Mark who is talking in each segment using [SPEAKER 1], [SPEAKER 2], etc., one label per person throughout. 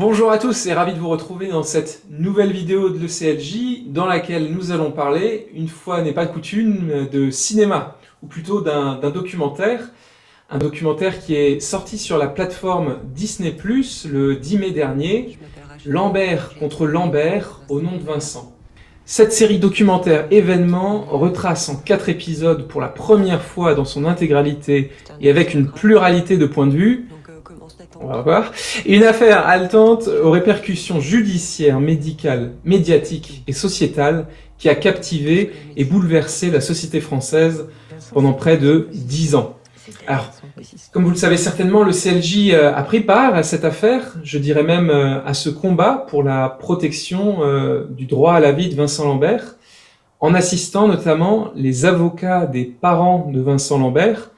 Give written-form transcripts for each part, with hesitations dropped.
[SPEAKER 1] Bonjour à tous et ravi de vous retrouver dans cette nouvelle vidéo de l'ECLJ dans laquelle nous allons parler, une fois n'est pas coutume, de cinéma, ou plutôt d'un documentaire. Un documentaire qui est sorti sur la plateforme Disney+, le 10 mai dernier, Lambert contre Lambert au nom de Vincent. Cette série documentaire événement retrace en 4 épisodes pour la première fois dans son intégralité et avec une pluralité de points de vue, on va voir, une affaire haletante aux répercussions judiciaires, médicales, médiatiques et sociétales qui a captivé et bouleversé la société française pendant près de 10 ans. Alors, comme vous le savez certainement, le CLJ a pris part à cette affaire, je dirais même à ce combat pour la protection du droit à la vie de Vincent Lambert, en assistant notamment les avocats des parents de Vincent Lambert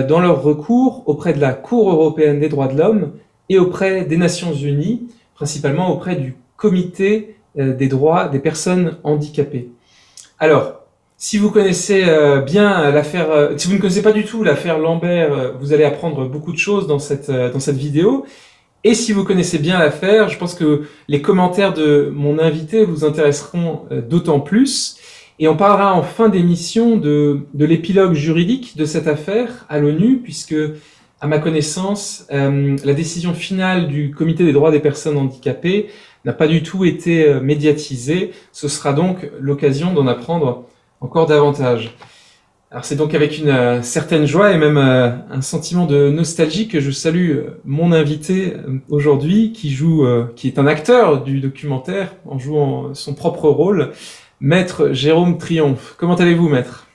[SPEAKER 1] dans leur recours auprès de la Cour européenne des droits de l'homme et auprès des Nations Unies, principalement auprès du Comité des droits des personnes handicapées. Alors, si vous connaissez bien l'affaire, si vous ne connaissez pas du tout l'affaire Lambert, vous allez apprendre beaucoup de choses dans cette vidéo. Et si vous connaissez bien l'affaire, je pense que les commentaires de mon invité vous intéresseront d'autant plus. Et on parlera en fin d'émission de l'épilogue juridique de cette affaire à l'ONU, puisque, à ma connaissance, la décision finale du Comité des droits des personnes handicapées n'a pas du tout été médiatisée. Ce sera donc l'occasion d'en apprendre encore davantage. Alors c'est donc avec une certaine joie et même un sentiment de nostalgie que je salue mon invité aujourd'hui, qui est un acteur du documentaire en jouant son propre rôle, Maître Jérôme Triomphe. Comment allez-vous, Maître?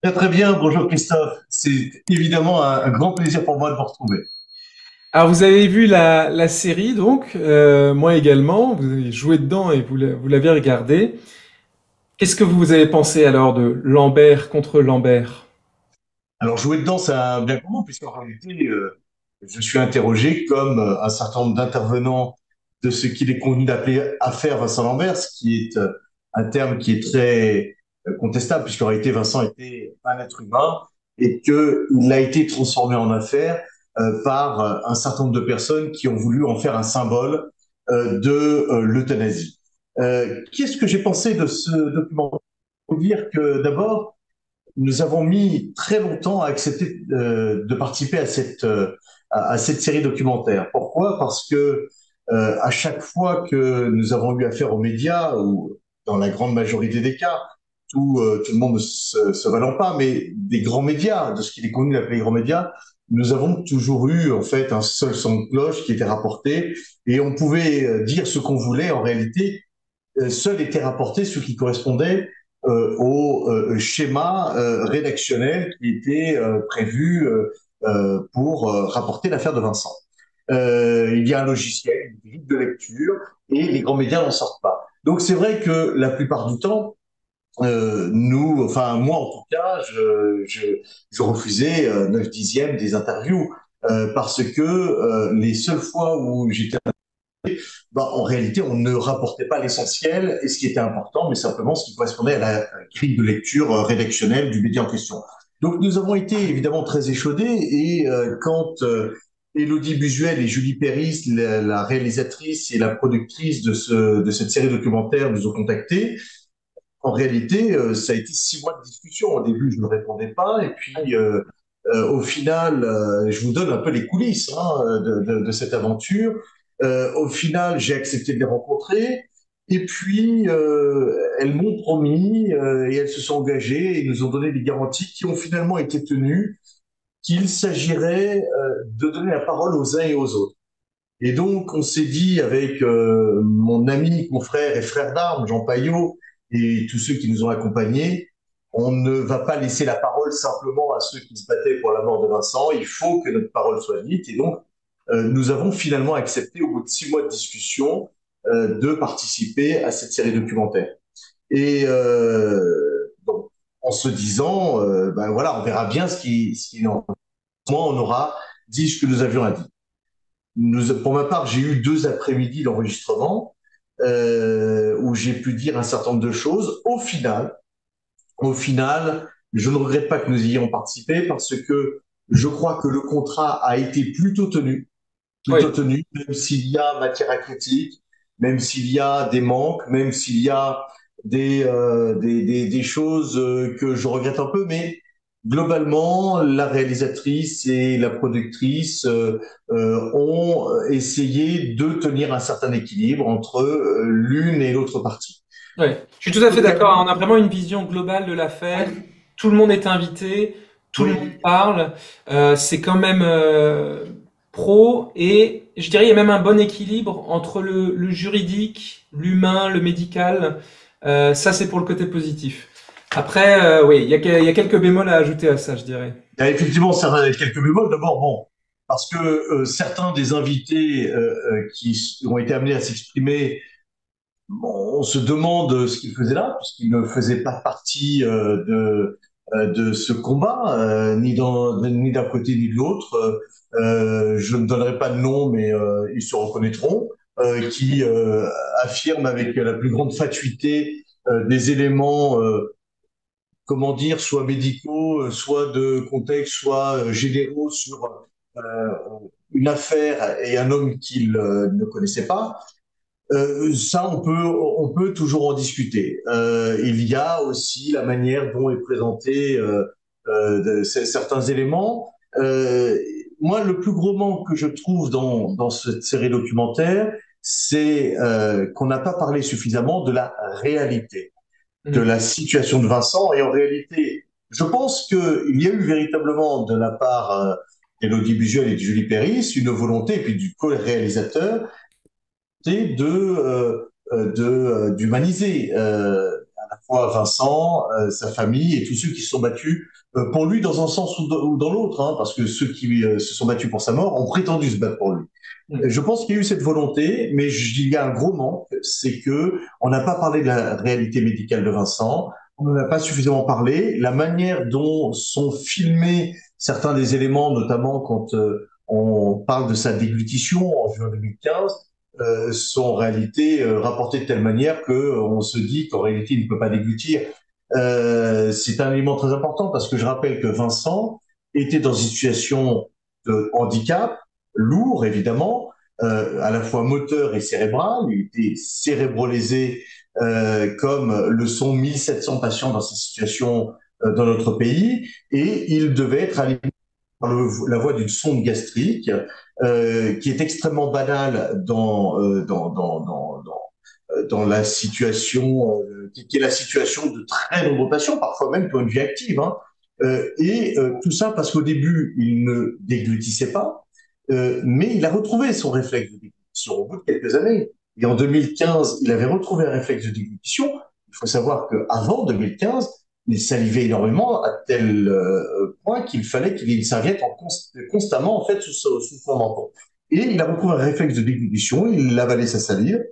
[SPEAKER 2] Très très bien, bonjour Christophe. C'est évidemment un grand plaisir pour moi de vous retrouver.
[SPEAKER 1] Alors vous avez vu la série donc, moi également, vous avez joué dedans et vous l'avez regardé. Qu'est-ce que vous avez pensé alors de Lambert contre Lambert?
[SPEAKER 2] Alors jouer dedans, c'est un bien grand mot, puisqu'en réalité, je suis interrogé comme un certain nombre d'intervenants de ce qu'il est convenu d'appeler affaire Vincent Lambert, ce qui est un terme qui est très contestable, puisqu'en réalité, Vincent était un être humain et qu'il a été transformé en affaire par un certain nombre de personnes qui ont voulu en faire un symbole de l'euthanasie. Qu'est-ce que j'ai pensé de ce document? Il faut dire que d'abord, nous avons mis très longtemps à accepter de participer à cette série documentaire. Pourquoi? Parce que à chaque fois que nous avons eu affaire aux médias, ou dans la grande majorité des cas, tout le monde ne se valant pas, mais des grands médias, de ce qu'il est connu d'appeler les grands médias, nous avons toujours eu en fait un seul son de cloche qui était rapporté et on pouvait dire ce qu'on voulait. En réalité, seul était rapporté ce qui correspondait au schéma rédactionnel qui était prévu pour rapporter l'affaire de Vincent. Il y a un logiciel, une grille de lecture, et les grands médias n'en sortent pas. Donc c'est vrai que la plupart du temps, enfin moi en tout cas, je refusais 9 dixièmes des interviews parce que les seules fois où j'étais en réalité, on ne rapportait pas l'essentiel et ce qui était important, mais simplement ce qui correspondait à la grille de lecture rédactionnelle du média en question. Donc, nous avons été évidemment très échaudés et quand Élodie Busuel et Julie Péris, la réalisatrice et la productrice de cette série documentaire, nous ont contactés, en réalité, ça a été 6 mois de discussion. Au début, je ne répondais pas et puis au final, je vous donne un peu les coulisses de cette aventure. Au final, j'ai accepté de les rencontrer. Et puis, elles m'ont promis et elles se sont engagées et nous ont donné des garanties qui ont finalement été tenues, qu'il s'agirait de donner la parole aux uns et aux autres. Et donc, on s'est dit avec mon ami, mon frère et frère d'armes, Jean Paillot, et tous ceux qui nous ont accompagnés, on ne va pas laisser la parole simplement à ceux qui se battaient pour la mort de Vincent. Il faut que notre parole soit dite. Et donc, nous avons finalement accepté, au bout de 6 mois de discussion, de participer à cette série documentaire. Et donc, en se disant, ben voilà, on verra bien ce qui en on aura dit ce que nous avions à dire. Pour ma part, j'ai eu 2 après-midi d'enregistrement où j'ai pu dire un certain nombre de choses. Au final, je ne regrette pas que nous y ayons participé parce que je crois que le contrat a été plutôt tenu.
[SPEAKER 1] Oui,
[SPEAKER 2] plutôt tenu, même s'il y a matière à critique, même s'il y a des manques, même s'il y a des choses que je regrette un peu, mais globalement, la réalisatrice et la productrice ont essayé de tenir un certain équilibre entre l'une et l'autre partie.
[SPEAKER 1] ouais. Je suis tout à fait d'accord, hein.
[SPEAKER 2] Également,
[SPEAKER 1] On a vraiment une vision globale de l'affaire. Tout le monde est invité, tout le monde
[SPEAKER 2] oui,
[SPEAKER 1] parle. C'est quand même pro et je dirais il y a même un bon équilibre entre le juridique, l'humain, le médical. Ça, c'est pour le côté positif. Après, oui, il y a quelques bémols à ajouter à ça, je dirais.
[SPEAKER 2] il y a effectivement quelques bémols. D'abord, bon, parce que certains des invités qui ont été amenés à s'exprimer, bon, on se demande ce qu'ils faisaient là, puisqu'ils ne faisaient pas partie de ce combat, ni d'un côté ni de l'autre. Je ne donnerai pas de nom, mais ils se reconnaîtront, qui affirment avec la plus grande fatuité des éléments comment dire, soit médicaux, soit de contexte, soit généraux sur euh, une affaire et un homme qu'il ne connaissait pas. Ça, on peut toujours en discuter. Il y a aussi la manière dont est présenté certains éléments. Moi, le plus gros manque que je trouve dans cette série documentaire, c'est qu'on n'a pas parlé suffisamment de la réalité de
[SPEAKER 1] Mm.
[SPEAKER 2] la situation de Vincent. Et en réalité, je pense qu'il y a eu véritablement de la part d'Élodie Busuel et de Julie Péris une volonté, et puis du co-réalisateur, d'humaniser à la fois Vincent, sa famille et tous ceux qui se sont battus pour lui dans un sens ou dans l'autre, hein, parce que ceux qui se sont battus pour sa mort ont prétendu se battre pour lui.
[SPEAKER 1] Mm.
[SPEAKER 2] Je pense qu'il y a eu cette volonté, mais il y a un gros manque, c'est que on n'a pas parlé de la réalité médicale de Vincent, on n'en a pas suffisamment parlé. La manière dont sont filmés certains des éléments, notamment quand on parle de sa déglutition en juin 2015, sont en réalité rapportés de telle manière que on se dit qu'en réalité il ne peut pas déglutir. C'est un élément très important parce que je rappelle que Vincent était dans une situation de handicap lourd, évidemment, à la fois moteur et cérébral. Il était cérébrolésé comme le sont 1700 patients dans cette situation dans notre pays, et il devait être alimenté par la voie d'une sonde gastrique qui est extrêmement banale dans la situation, qui est la situation de très nombreux patients, parfois même pour une vie active. Hein. Tout ça parce qu'au début, il ne déglutissait pas, mais il a retrouvé son réflexe de déglutition au bout de quelques années. Et en 2015, il avait retrouvé un réflexe de déglutition. Il faut savoir qu'avant 2015, il salivait énormément à tel point qu'il fallait qu'il ait une serviette constamment en fait sous son menton. Et il a retrouvé un réflexe de déglutition, il avalait sa salive,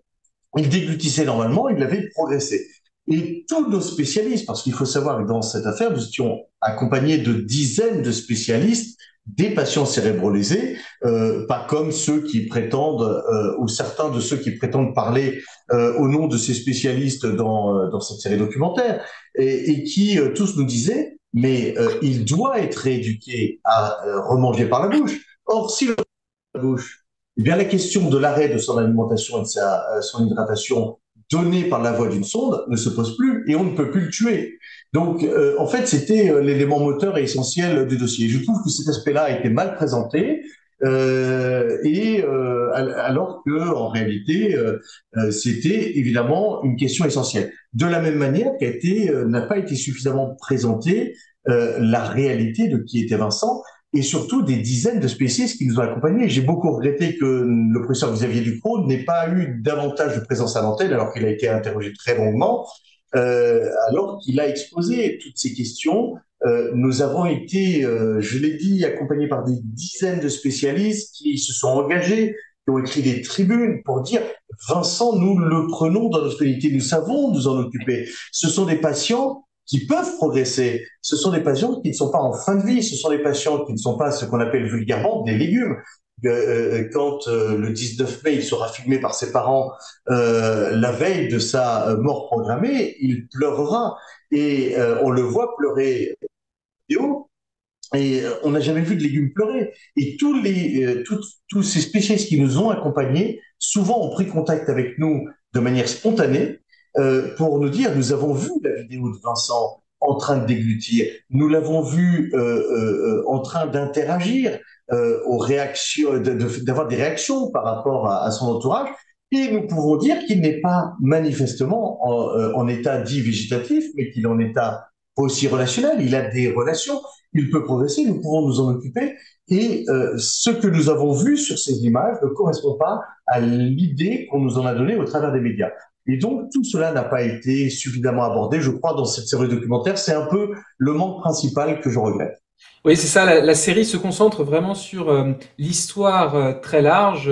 [SPEAKER 2] il déglutissait normalement, il avait progressé. Et tous nos spécialistes, parce qu'il faut savoir que dans cette affaire, nous étions accompagnés de dizaines de spécialistes, des patients cérébrolésés, pas comme ceux qui prétendent, ou certains de ceux qui prétendent parler au nom de ces spécialistes dans cette série documentaire, et qui tous nous disaient, mais il doit être rééduqué à remanger par la bouche. Or, si la bouche, eh bien, la question de l'arrêt de son alimentation et de son hydratation donnée par la voie d'une sonde ne se pose plus et on ne peut plus le tuer. Donc, en fait, c'était l'élément moteur et essentiel du dossier. Je trouve que cet aspect-là a été mal présenté, alors que en réalité, c'était évidemment une question essentielle. De la même manière n'a pas été suffisamment présentée la réalité de qui était Vincent et surtout des dizaines de spécistes qui nous ont accompagnés. J'ai beaucoup regretté que le professeur Xavier Ducrot n'ait pas eu davantage de présence à l'antenne alors qu'il a été interrogé très longuement, alors qu'il a exposé toutes ces questions. Nous avons été, je l'ai dit, accompagnés par des dizaines de spécialistes qui se sont engagés, qui ont écrit des tribunes pour dire Vincent, nous le prenons dans notre unité, nous savons nous en occuper. Ce sont des patients qui peuvent progresser. Ce sont des patients qui ne sont pas en fin de vie, ce sont des patients qui ne sont pas ce qu'on appelle vulgairement des légumes. Quand le 19 mai, il sera filmé par ses parents la veille de sa mort programmée, il pleurera et on le voit pleurer vidéo Et on n'a jamais vu de légumes pleurer. Et tous ces spécialistes qui nous ont accompagnés, souvent ont pris contact avec nous de manière spontanée pour nous dire, nous avons vu la vidéo de Vincent en train de déglutir, nous l'avons vu en train d'interagir aux réactions, d'avoir des réactions par rapport à son entourage. Et nous pouvons dire qu'il n'est pas manifestement en état dit végétatif, mais qu'il est en état aussi relationnel. Il a des relations, il peut progresser, nous pouvons nous en occuper. Et ce que nous avons vu sur ces images ne correspond pas à l'idée qu'on nous en a donnée au travers des médias. Et donc, tout cela n'a pas été suffisamment abordé, je crois, dans cette série documentaire. C'est un peu le manque principal que je regrette.
[SPEAKER 1] Oui, c'est ça. La série se concentre vraiment sur l'histoire très large.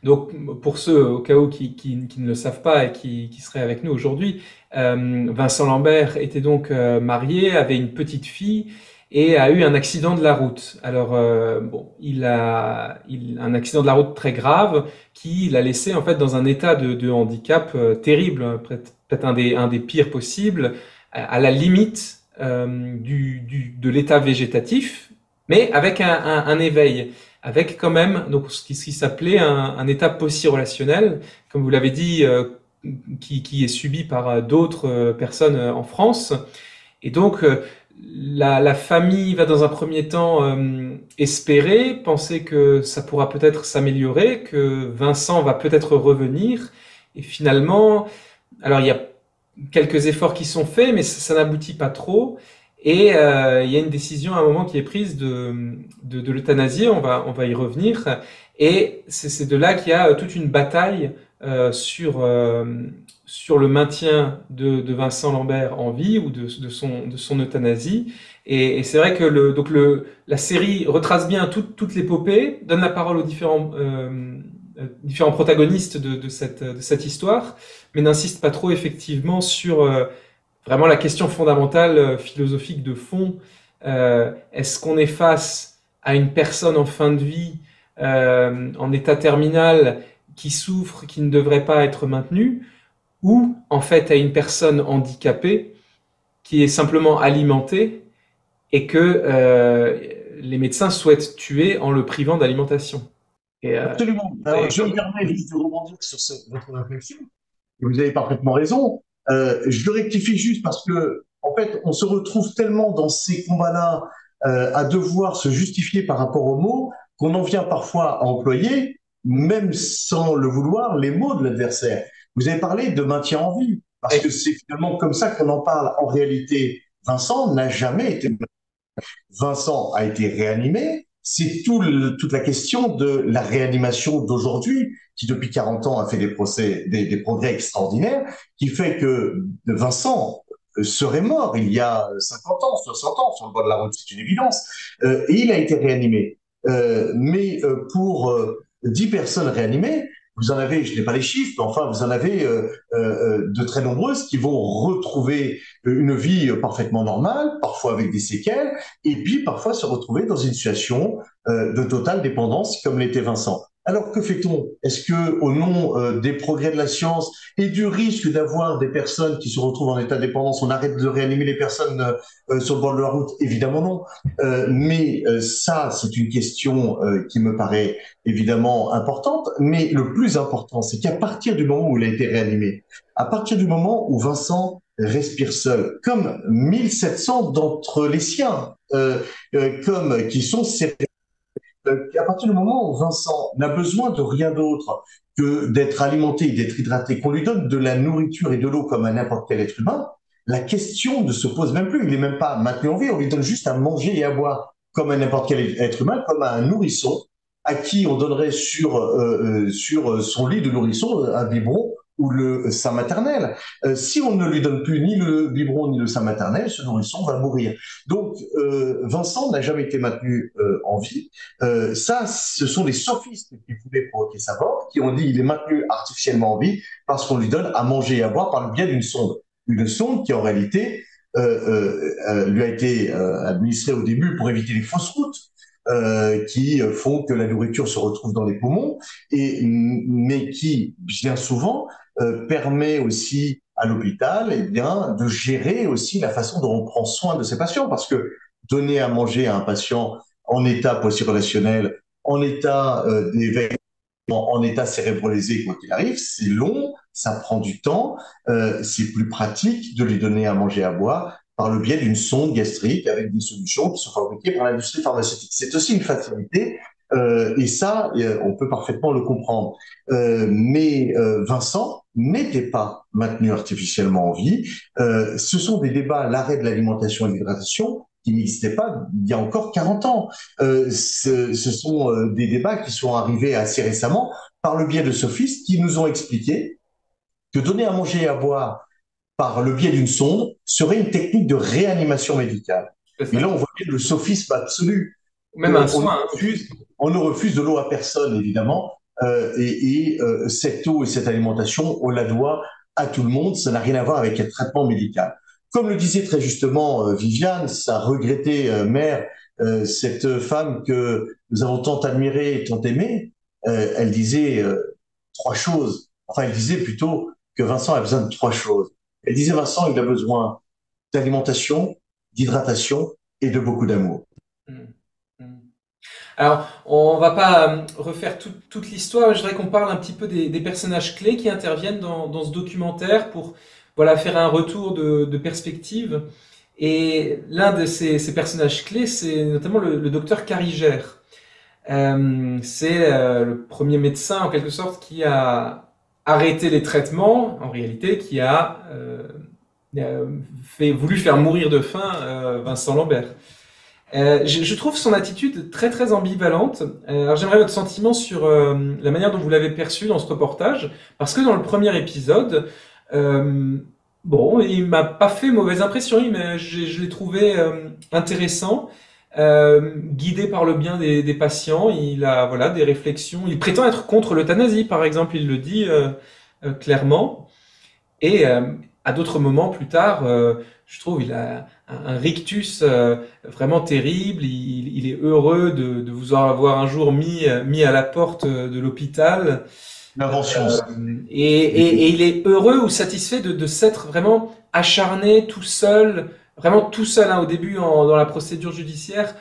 [SPEAKER 1] Donc, pour ceux au cas où qui ne le savent pas et qui seraient avec nous aujourd'hui, Vincent Lambert était donc marié, avait une petite fille et a eu un accident de la route. Alors, bon, un accident de la route très grave qui l'a laissé en fait dans un état de handicap terrible, peut-être un des pires possibles, à la limite de l'état végétatif, mais avec un éveil, avec quand même donc ce qui s'appelait un état post-relationnel, comme vous l'avez dit, qui est subi par d'autres personnes en France. Et donc la famille va dans un premier temps espérer, penser que ça pourra peut-être s'améliorer, que Vincent va peut-être revenir. Et finalement, alors il y a quelques efforts qui sont faits, mais ça n'aboutit pas trop. Et il y a une décision à un moment qui est prise de l'euthanasier, on va y revenir. Et c'est de là qu'il y a toute une bataille sur le maintien de Vincent Lambert en vie ou de son euthanasie. Et c'est vrai que la série retrace bien toute l'épopée, donne la parole aux différents protagonistes de cette histoire, mais n'insiste pas trop effectivement sur vraiment la question fondamentale philosophique de fond. Est-ce qu'on est face à une personne en fin de vie, en état terminal, qui souffre, qui ne devrait pas être maintenue, ou en fait à une personne handicapée qui est simplement alimentée et que les médecins souhaitent tuer en le privant d'alimentation. Et,
[SPEAKER 2] Absolument. Alors, je me permets juste de rebondir sur votre réflexion. Vous avez parfaitement raison. Je le rectifie juste parce que, en fait, on se retrouve tellement dans ces combats-là à devoir se justifier par rapport aux mots qu'on en vient parfois à employer, même sans le vouloir, les mots de l'adversaire. Vous avez parlé de maintien en vie, parce que
[SPEAKER 1] et,
[SPEAKER 2] c'est finalement comme ça qu'on en parle. En réalité, Vincent n'a jamais été Vincent a été réanimé. C'est toute la question de la réanimation d'aujourd'hui, qui depuis 40 ans a fait des progrès extraordinaires, qui fait que Vincent serait mort il y a 50 ans, 60 ans sur le bord de la route, c'est une évidence. Et il a été réanimé. Mais pour 10 personnes réanimées, vous en avez, je n'ai pas les chiffres, mais enfin, vous en avez de très nombreuses qui vont retrouver une vie parfaitement normale, parfois avec des séquelles, et puis parfois se retrouver dans une situation de totale dépendance comme l'était Vincent. Alors que fait-on? Est-ce que, au nom des progrès de la science et du risque d'avoir des personnes qui se retrouvent en état de dépendance, on arrête de réanimer les personnes sur le bord de la route? Évidemment non. Mais ça, c'est une question qui me paraît évidemment importante. Mais le plus important, c'est qu'à partir du moment où il a été réanimé, à partir du moment où Vincent respire seul, comme 1700 d'entre les siens, comme qui sont ces à partir du moment où Vincent n'a besoin de rien d'autre que d'être alimenté, d'être hydraté, qu'on lui donne de la nourriture et de l'eau comme à n'importe quel être humain, la question ne se pose même plus. Il n'est même pas maintenu en vie, on lui donne juste à manger et à boire comme à n'importe quel être humain, comme à un nourrisson à qui on donnerait sur son lit de nourrisson un biberon ou le sein maternel. Si on ne lui donne plus ni le biberon ni le sein maternel, ce nourrisson va mourir. Donc Vincent n'a jamais été maintenu en vie. Ça, ce sont les sophistes qui voulaient provoquer sa mort, qui ont dit qu'il est maintenu artificiellement en vie parce qu'on lui donne à manger et à boire par le biais d'une sonde. Une sonde qui, en réalité, lui a été administrée au début pour éviter les fausses routes. Qui font que la nourriture se retrouve dans les poumons, mais qui, bien souvent, permet aussi à l'hôpital de gérer aussi la façon dont on prend soin de ces patients. Parce que donner à manger à un patient en état post-relationnel, en état d'éveil, en état cérébralisé, quoi qu'il arrive, c'est long, ça prend du temps, c'est plus pratique de lui donner à manger à boire par le biais d'une sonde gastrique avec des solutions qui sont fabriquées par l'industrie pharmaceutique. C'est aussi une facilité et ça, on peut parfaitement le comprendre. Mais Vincent n'était pas maintenu artificiellement en vie. Ce sont des débats, l'arrêt de l'alimentation et de l'hydratation, qui n'existaient pas il y a encore 40 ans. Ce sont des débats qui sont arrivés assez récemment par le biais de sophistes qui nous ont expliqué que donner à manger et à boire par le biais d'une sonde serait une technique de réanimation médicale.
[SPEAKER 1] C'est
[SPEAKER 2] Mais là,
[SPEAKER 1] ça.
[SPEAKER 2] on voit bien le sophisme absolu.
[SPEAKER 1] Même un soin, hein.
[SPEAKER 2] On ne refuse de l'eau à personne, évidemment, cette eau et cette alimentation, on la doit à tout le monde. Ça n'a rien à voir avec un traitement médical. Comme le disait très justement Viviane, sa regrettée mère, cette femme que nous avons tant admirée et tant aimée, elle disait trois choses. Enfin, elle disait plutôt que Vincent a besoin de trois choses. Elle disait, Vincent, il a besoin d'alimentation, d'hydratation et de beaucoup d'amour.
[SPEAKER 1] Mm. Mm. Alors, on va pas refaire toute l'histoire. Je voudrais qu'on parle un petit peu des personnages clés qui interviennent dans ce documentaire pour voilà, faire un retour de perspective. Et l'un de ces personnages clés, c'est notamment le docteur Carigère. C'est le premier médecin, en quelque sorte, qui a arrêté les traitements, en réalité, qui a voulu faire mourir de faim Vincent Lambert. Je trouve son attitude très très ambivalente. Alors j'aimerais votre sentiment sur la manière dont vous l'avez perçu dans ce reportage, parce que dans le premier épisode, euh, bon, il m'a pas fait mauvaise impression, je l'ai trouvé intéressant, guidé par le bien des patients. Il a voilà des réflexions. Il prétend être contre l'euthanasie, par exemple, il le dit clairement. Et à d'autres moments plus tard, je trouve il a un rictus vraiment terrible. Il est heureux de vous avoir un jour mis à la porte de l'hôpital.
[SPEAKER 2] L'invention aussi.
[SPEAKER 1] Et il est heureux ou satisfait de s'être vraiment acharné tout seul, vraiment tout seul hein, au début dans la procédure judiciaire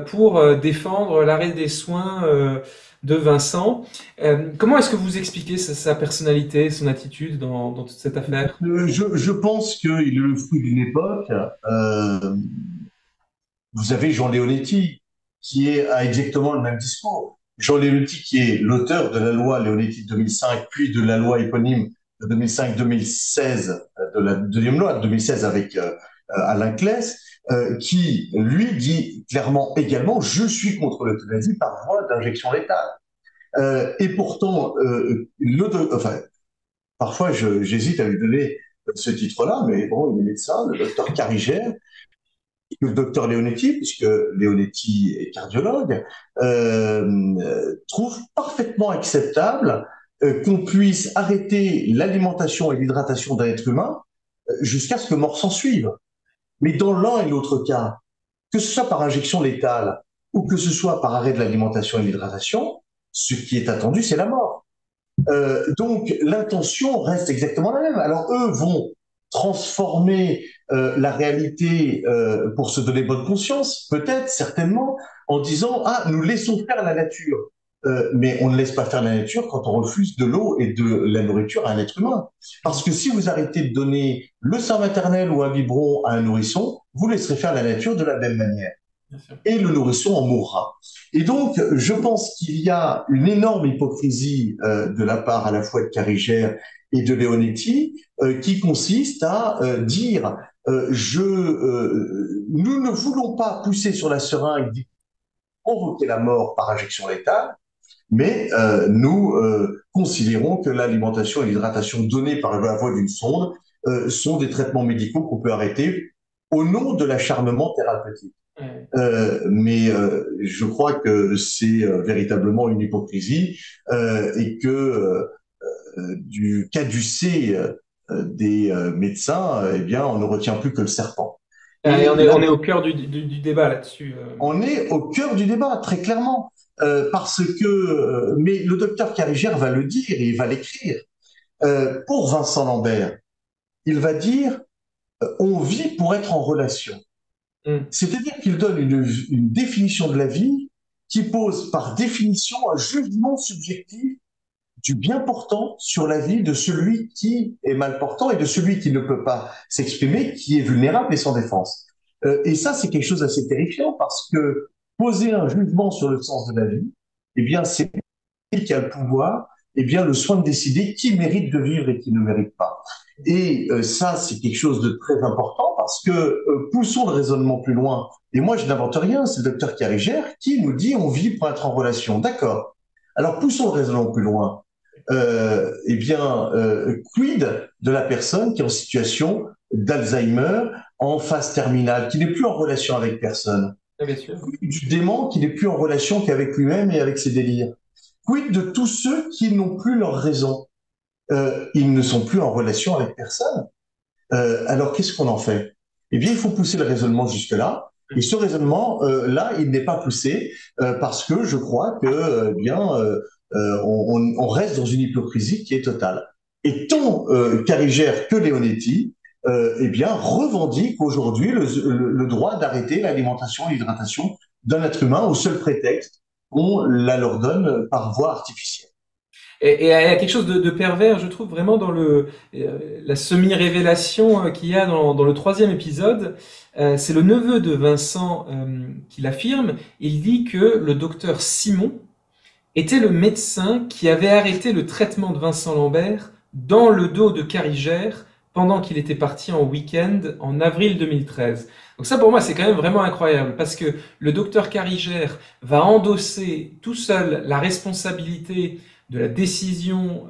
[SPEAKER 1] pour défendre l'arrêt des soins de Vincent. Comment est-ce que vous expliquez sa personnalité, son attitude dans toute cette affaire?
[SPEAKER 2] Je pense qu'il est le fruit d'une époque. Euh, Vous avez Jean Leonetti, a exactement le même discours. Jean Leonetti, qui est l'auteur de la loi Leonetti de 2005, puis de la loi éponyme de 2005-2016, de la deuxième loi de 2016 avec Alain Claes, qui, lui, dit clairement également, je suis contre l'euthanasie par voie d'injection létale. Et pourtant, enfin, parfois, j'hésite à lui donner ce titre-là, mais bon, il est médecin, le docteur Carigère, le docteur Leonetti, puisque Leonetti est cardiologue, trouve parfaitement acceptable qu'on puisse arrêter l'alimentation et l'hydratation d'un être humain jusqu'à ce que mort s'en suive. Mais dans l'un et l'autre cas, que ce soit par injection létale ou que ce soit par arrêt de l'alimentation et de l'hydratation, ce qui est attendu, c'est la mort. Donc l'intention reste exactement la même. Alors eux vont transformer la réalité pour se donner bonne conscience, peut-être, certainement, en disant ah nous laissons faire la nature. Mais on ne laisse pas faire la nature quand on refuse de l'eau et de la nourriture à un être humain. Parce que si vous arrêtez de donner le sein maternel ou un biberon à un nourrisson, vous laisserez faire la nature de la même manière
[SPEAKER 1] Bien sûr.
[SPEAKER 2] et le nourrisson en mourra. Et donc, je pense qu'il y a une énorme hypocrisie de la part à la fois de Carigère et de Leonetti qui consiste à dire nous ne voulons pas pousser sur la seringue provoquer la mort par injection létale, mais nous considérons que l'alimentation et l'hydratation données par la voie d'une sonde sont des traitements médicaux qu'on peut arrêter au nom de l'acharnement thérapeutique.
[SPEAKER 1] Ouais.
[SPEAKER 2] Mais je crois que c'est véritablement une hypocrisie et que du caducée des médecins, eh bien, on ne retient plus que le serpent.
[SPEAKER 1] Et
[SPEAKER 2] Et
[SPEAKER 1] on est au cœur du débat là-dessus.
[SPEAKER 2] on est au cœur du débat, très clairement, parce que, mais le docteur Carigère va le dire et il va l'écrire. Pour Vincent Lambert, il va dire, on vit pour être en relation.
[SPEAKER 1] Mm.
[SPEAKER 2] C'est-à-dire qu'il donne une définition de la vie qui pose par définition un jugement subjectif du bien portant sur la vie de celui qui est mal portant et de celui qui ne peut pas s'exprimer, qui est vulnérable et sans défense. Et ça, c'est quelque chose d'assez terrifiant parce que poser un jugement sur le sens de la vie, eh bien, c'est lui qui a le pouvoir, eh bien, le soin de décider qui mérite de vivre et qui ne mérite pas. Et ça, c'est quelque chose de très important parce que poussons le raisonnement plus loin. Et moi, je n'invente rien, c'est le docteur Carigère qui nous dit on vit pour être en relation. D'accord. Alors, poussons le raisonnement plus loin. Eh bien, quid de la personne qui est en situation d'Alzheimer, en phase terminale, qui n'est plus en relation avec personne?
[SPEAKER 1] Ah, bien sûr.
[SPEAKER 2] Quid du dément qui n'est plus en relation qu'avec lui-même et avec ses délires? Quid de tous ceux qui n'ont plus leur raison? Ils ne sont plus en relation avec personne. Alors, qu'est-ce qu'on en fait? Eh bien, il faut pousser le raisonnement jusque-là. Et ce raisonnement-là, il n'est pas poussé parce que je crois que, on reste dans une hypocrisie qui est totale. Et tant Carigère que Leonetti, eh bien, revendiquent aujourd'hui le droit d'arrêter l'alimentation et l'hydratation d'un être humain au seul prétexte qu'on la leur donne par voie artificielle.
[SPEAKER 1] Et il y a quelque chose de pervers, je trouve, vraiment dans la semi-révélation qu'il y a dans le troisième épisode. C'est le neveu de Vincent qui l'affirme. Il dit que le docteur Simon était le médecin qui avait arrêté le traitement de Vincent Lambert dans le dos de Carigère pendant qu'il était parti en week-end en avril 2013. Donc ça, pour moi, c'est quand même vraiment incroyable parce que le docteur Carigère va endosser tout seul la responsabilité de la décision,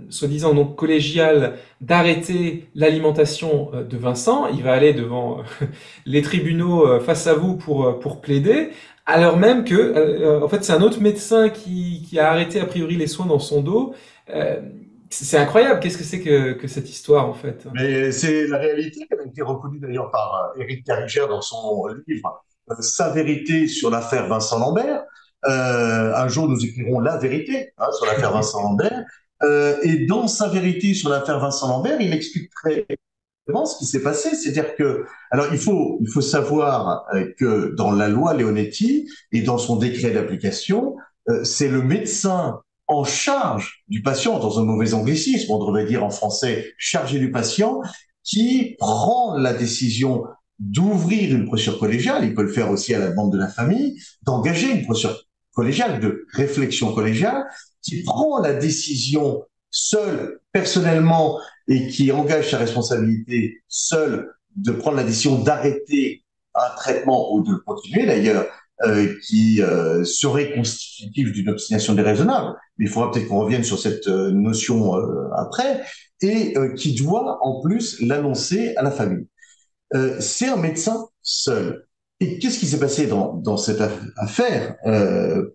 [SPEAKER 1] soi-disant donc collégiale, d'arrêter l'alimentation de Vincent. Il va aller devant les tribunaux face à vous pour plaider, alors même que, en fait, c'est un autre médecin qui a arrêté a priori les soins dans son dos. Euh, c'est incroyable. Qu'est-ce que c'est que cette histoire, en fait?
[SPEAKER 2] Mais c'est la réalité qui a été reconnue d'ailleurs par Éric Carigère dans son livre Sa vérité sur l'affaire Vincent Lambert. Un jour, nous écrirons la vérité sur l'affaire Vincent Lambert. Et dans Sa vérité sur l'affaire Vincent Lambert, il explique très clairement ce qui s'est passé. C'est-à-dire que, alors il faut savoir que dans la loi Leonetti et dans son décret d'application, c'est le médecin en charge du patient, dans un mauvais anglicisme, on devrait dire en français chargé du patient, qui prend la décision d'ouvrir une procédure collégiale, il peut le faire aussi à la demande de la famille, d'engager une procédure collégiale, de réflexion collégiale, qui prend la décision seul, personnellement, et qui engage sa responsabilité seul de prendre la décision d'arrêter un traitement ou de le continuer d'ailleurs, qui serait constitutif d'une obstination déraisonnable, mais il faudra peut-être qu'on revienne sur cette notion après, et qui doit en plus l'annoncer à la famille. C'est un médecin seul. Et qu'est-ce qui s'est passé dans cette affaire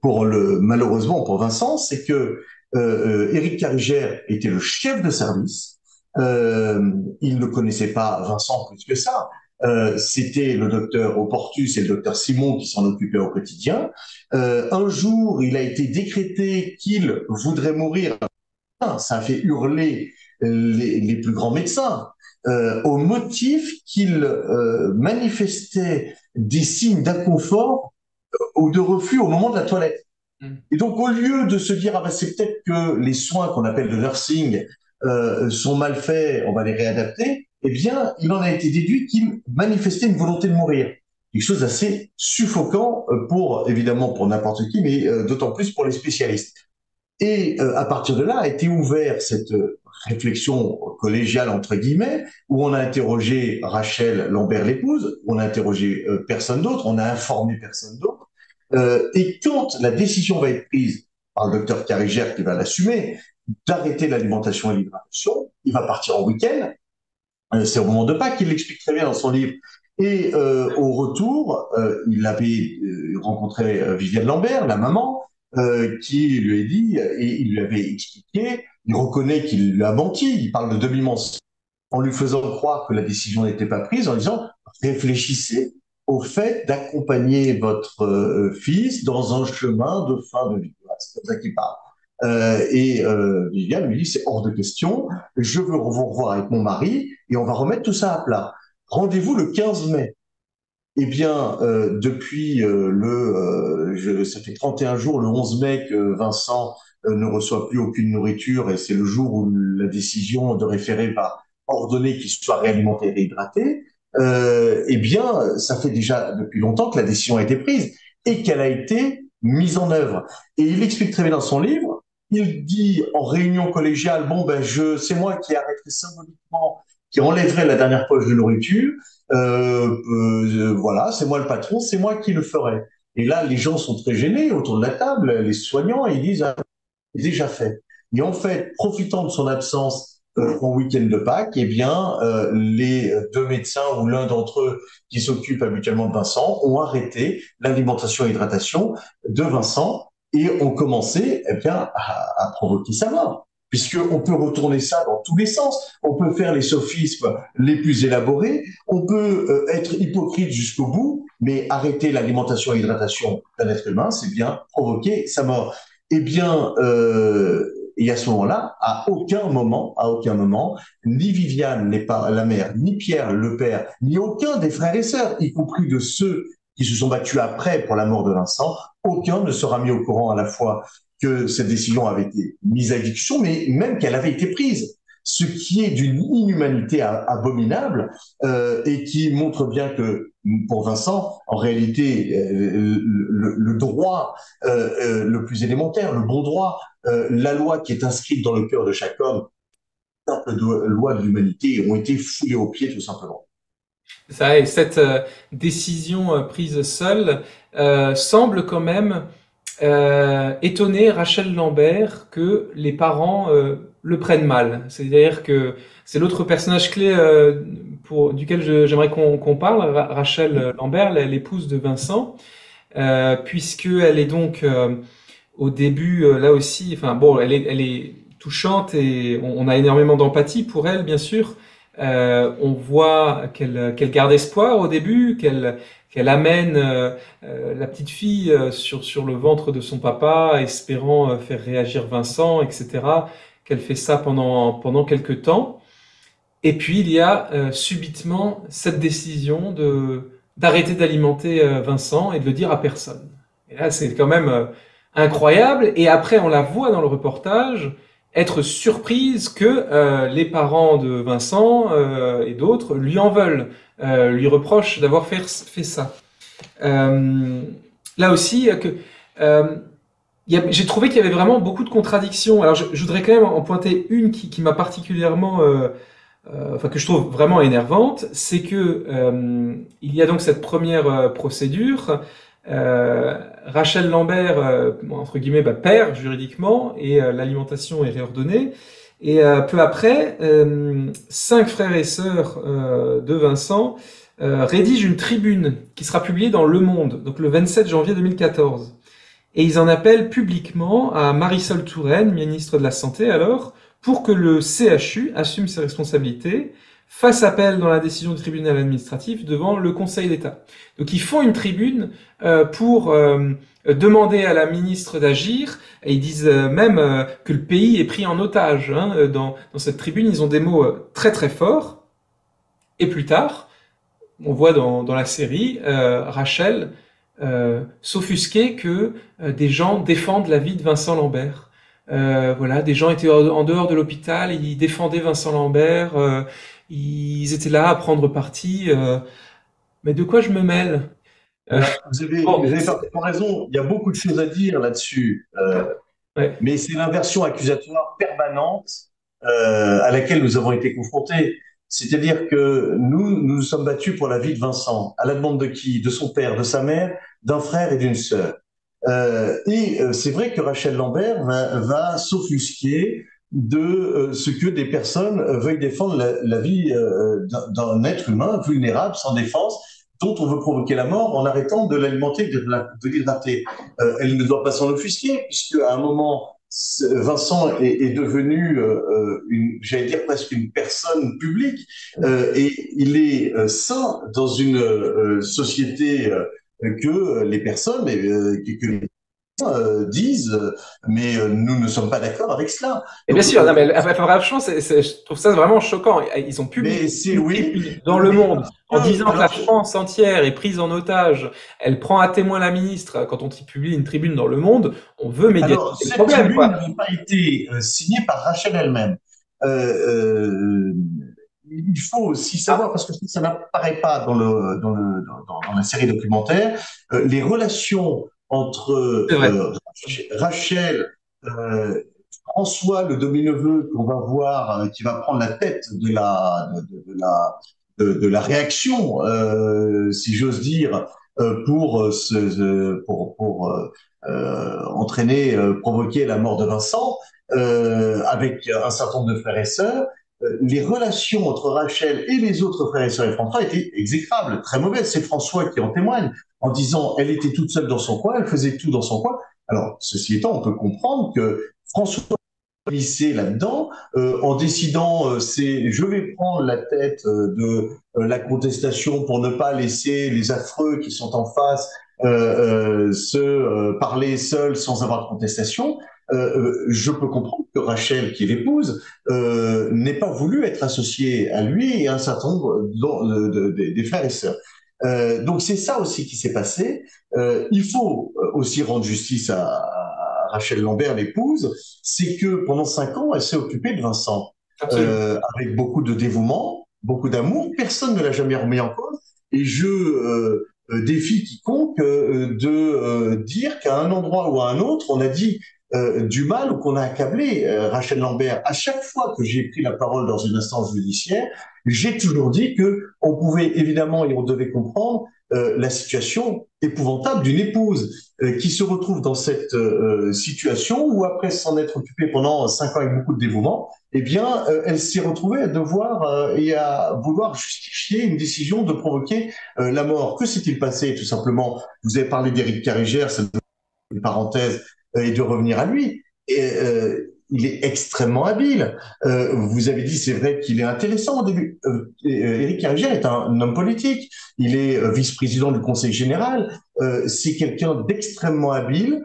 [SPEAKER 2] malheureusement pour Vincent, c'est que Éric Carigère était le chef de service. Il ne connaissait pas Vincent plus que ça. C'était le docteur Oportus et le docteur Simon qui s'en occupaient au quotidien. Un jour, il a été décrété qu'il voudrait mourir. Ça a fait hurler les plus grands médecins au motif qu'il manifestait des signes d'inconfort ou de reflux au moment de la toilette.
[SPEAKER 1] Mm.
[SPEAKER 2] Et donc, au lieu de se dire, ah ben, c'est peut-être que les soins qu'on appelle de nursing sont mal faits, on va les réadapter, eh bien, il en a été déduit qu'il manifestait une volonté de mourir. Quelque chose d'assez suffocant évidemment, pour n'importe qui, mais d'autant plus pour les spécialistes. Et à partir de là a été ouvert cette réflexion collégiale, entre guillemets, où on a interrogé Rachel Lambert, l'épouse, on a interrogé personne d'autre, on a informé personne d'autre. Et quand la décision va être prise par le docteur Carigère, qui va l'assumer, d'arrêter l'alimentation et l'hydratation, il va partir en week-end. C'est au moment de Pâques qu'il l'explique très bien dans son livre. Et au retour, il avait rencontré Viviane Lambert, la maman, qui lui a dit, et il lui avait expliqué, il reconnaît qu'il lui a menti, il parle de demi-mensonge, en lui faisant croire que la décision n'était pas prise, en disant, réfléchissez au fait d'accompagner votre fils dans un chemin de fin de vie. Voilà, c'est comme ça qu'il parle. Viviane lui dit, c'est hors de question, je veux vous revoir avec mon mari et on va remettre tout ça à plat. Rendez-vous le 15 mai. Eh bien, depuis ça fait 31 jours, le 11 mai, que Vincent ne reçoit plus aucune nourriture et c'est le jour où la décision de référé va ordonner qu'il soit réalimenté et réhydraté. Eh bien, ça fait déjà depuis longtemps que la décision a été prise et qu'elle a été mise en œuvre. Et il explique très bien dans son livre, il dit en réunion collégiale, bon ben c'est moi qui arrêterai symboliquement, qui enlèverai la dernière poche de nourriture. Voilà, c'est moi le patron, c'est moi qui le ferai. Et là, les gens sont très gênés autour de la table, les soignants, et ils disent, ah, c'est déjà fait. Et en fait, profitant de son absence au week-end de Pâques, eh bien, les deux médecins ou l'un d'entre eux qui s'occupe habituellement de Vincent ont arrêté l'alimentation et l'hydratation de Vincent et ont commencé eh bien, à provoquer sa mort. Puisqu'on peut retourner ça dans tous les sens. On peut faire les sophismes les plus élaborés, on peut être hypocrite jusqu'au bout, mais arrêter l'alimentation et l'hydratation d'un être humain, c'est bien provoquer sa mort. Eh bien, et à ce moment-là, à aucun moment, ni Viviane n'est pas la mère, ni Pierre le père, ni aucun des frères et sœurs, y compris de ceux qui se sont battus après pour la mort de Vincent, aucun ne sera mis au courant à la fois que cette décision avait été mise à exécution, mais même qu'elle avait été prise, ce qui est d'une inhumanité abominable et qui montre bien que pour Vincent, en réalité, le droit le plus élémentaire, le bon droit, la loi qui est inscrite dans le cœur de chaque homme, simple loi de l'humanité, ont été foulées aux pieds tout simplement.
[SPEAKER 1] Ça, et cette décision prise seule semble quand même étonner Rachel Lambert que les parents le prennent mal. C'est-à-dire que c'est l'autre personnage clé duquel j'aimerais qu'on parle, Rachel Lambert, l'épouse de Vincent, puisqu'elle est donc au début, là aussi, enfin bon, elle est touchante et on a énormément d'empathie pour elle, bien sûr. On voit qu'elle garde espoir au début, qu'elle amène la petite fille sur le ventre de son papa, espérant faire réagir Vincent, etc. Qu'elle fait ça pendant quelques temps. Et puis il y a subitement cette décision d'arrêter d'alimenter Vincent et de le dire à personne. Et là, c'est quand même incroyable. Et après, on la voit dans le reportage être surprise que les parents de Vincent et d'autres lui en veulent, lui reprochent d'avoir fait ça. Euh, Là aussi, euh, j'ai trouvé qu'il y avait vraiment beaucoup de contradictions. Alors, je voudrais quand même en pointer une qui m'a particulièrement enfin que je trouve vraiment énervante, c'est que il y a donc cette première procédure. Rachel Lambert, entre guillemets, perd juridiquement et l'alimentation est réordonnée. Et peu après, cinq frères et sœurs de Vincent rédigent une tribune qui sera publiée dans Le Monde, donc le 27 janvier 2014. Et ils en appellent publiquement à Marisol Touraine, ministre de la Santé alors, pour que le CHU assume ses responsabilités, fasse appel dans la décision du tribunal administratif devant le Conseil d'État. Donc ils font une tribune pour demander à la ministre d'agir, et ils disent même que le pays est pris en otage. Hein. Dans cette tribune, ils ont des mots très très forts. Et plus tard, on voit dans la série Rachel s'offusquer que des gens défendent la vie de Vincent Lambert. Voilà, des gens étaient en dehors de l'hôpital, ils défendaient Vincent Lambert, ils étaient là à prendre parti. Mais de quoi je me mêle? Euh,
[SPEAKER 2] Voilà,
[SPEAKER 1] bon,
[SPEAKER 2] vous avez parfaitement raison, il y a beaucoup de choses à dire là-dessus,
[SPEAKER 1] ouais.
[SPEAKER 2] mais c'est l'inversion accusatoire permanente à laquelle nous avons été confrontés. C'est-à-dire que nous nous sommes battus pour la vie de Vincent, à la demande de qui? De son père, de sa mère, d'un frère et d'une sœur. C'est vrai que Rachel Lambert va s'offusquer de ce que des personnes veuillent défendre la vie d'un être humain vulnérable, sans défense, dont on veut provoquer la mort en arrêtant de l'alimenter, de l'hydrater. Elle ne doit pas s'en offusquer, puisque à un moment, Vincent est devenu, j'allais dire presque une personne publique, et il est sain dans une société que les personnes, que les disent mais nous ne sommes pas d'accord avec cela.
[SPEAKER 1] Et bien
[SPEAKER 2] Donc,
[SPEAKER 1] sûr, non, mais franchement, je trouve ça vraiment choquant. Ils ont publié
[SPEAKER 2] mais c'est
[SPEAKER 1] une
[SPEAKER 2] oui,
[SPEAKER 1] tribune dans Le
[SPEAKER 2] mais
[SPEAKER 1] Monde
[SPEAKER 2] parce
[SPEAKER 1] en
[SPEAKER 2] que
[SPEAKER 1] disant que la
[SPEAKER 2] alors
[SPEAKER 1] France entière est prise en otage. Elle prend à témoin la ministre. Quand on publie une tribune dans Le Monde, on veut
[SPEAKER 2] alors
[SPEAKER 1] médiatiser le
[SPEAKER 2] cette
[SPEAKER 1] problème,
[SPEAKER 2] tribune
[SPEAKER 1] quoi.
[SPEAKER 2] n'avait pas été signée par Rachel elle-même. Euh, euh, il faut aussi savoir,
[SPEAKER 1] Ah,
[SPEAKER 2] parce que ça n'apparaît pas dans la série documentaire, les relations entre
[SPEAKER 1] c'est vrai.
[SPEAKER 2] Rachel, euh, François, le demi-neveu qu'on va voir, qui va prendre la tête de la réaction, si j'ose dire, entraîner, provoquer la mort de Vincent, avec un certain nombre de frères et sœurs. Les relations entre Rachel et les autres frères et sœurs et François étaient exécrables, très mauvaises. C'est François qui en témoigne en disant elle était toute seule dans son coin, elle faisait tout dans son coin. Alors, ceci étant, on peut comprendre que François glissé là-dedans en décidant c'est je vais prendre la tête de la contestation pour ne pas laisser les affreux qui sont en face se parler seuls sans avoir de contestation. Je peux comprendre que Rachel, qui est l'épouse, n'ait pas voulu être associée à lui et à un certain nombre des frères et sœurs. Donc c'est ça aussi qui s'est passé. Il faut aussi rendre justice à Rachel Lambert, l'épouse, c'est que pendant 5 ans, elle s'est occupée de Vincent
[SPEAKER 1] Absolument.
[SPEAKER 2] avec beaucoup de dévouement, beaucoup d'amour. Personne ne l'a jamais remis en cause. Et je défie quiconque de dire qu'à un endroit ou à un autre, on a dit du mal ou qu'on a accablé Rachel Lambert. À chaque fois que j'ai pris la parole dans une instance judiciaire, j'ai toujours dit que on pouvait évidemment et on devait comprendre la situation épouvantable d'une épouse qui se retrouve dans cette situation où après s'en être occupée pendant 5 ans avec beaucoup de dévouement, eh bien, elle s'est retrouvée à devoir et à vouloir justifier une décision de provoquer la mort. Que s'est-il passé, tout simplement? Vous avez parlé d'Éric Carrigère, c'est une parenthèse, et de revenir à lui. Et, il est extrêmement habile. Vous avez dit, c'est vrai qu'il est intéressant au début. Éric Carrigère est un homme politique. Il est vice-président du Conseil général. C'est quelqu'un d'extrêmement habile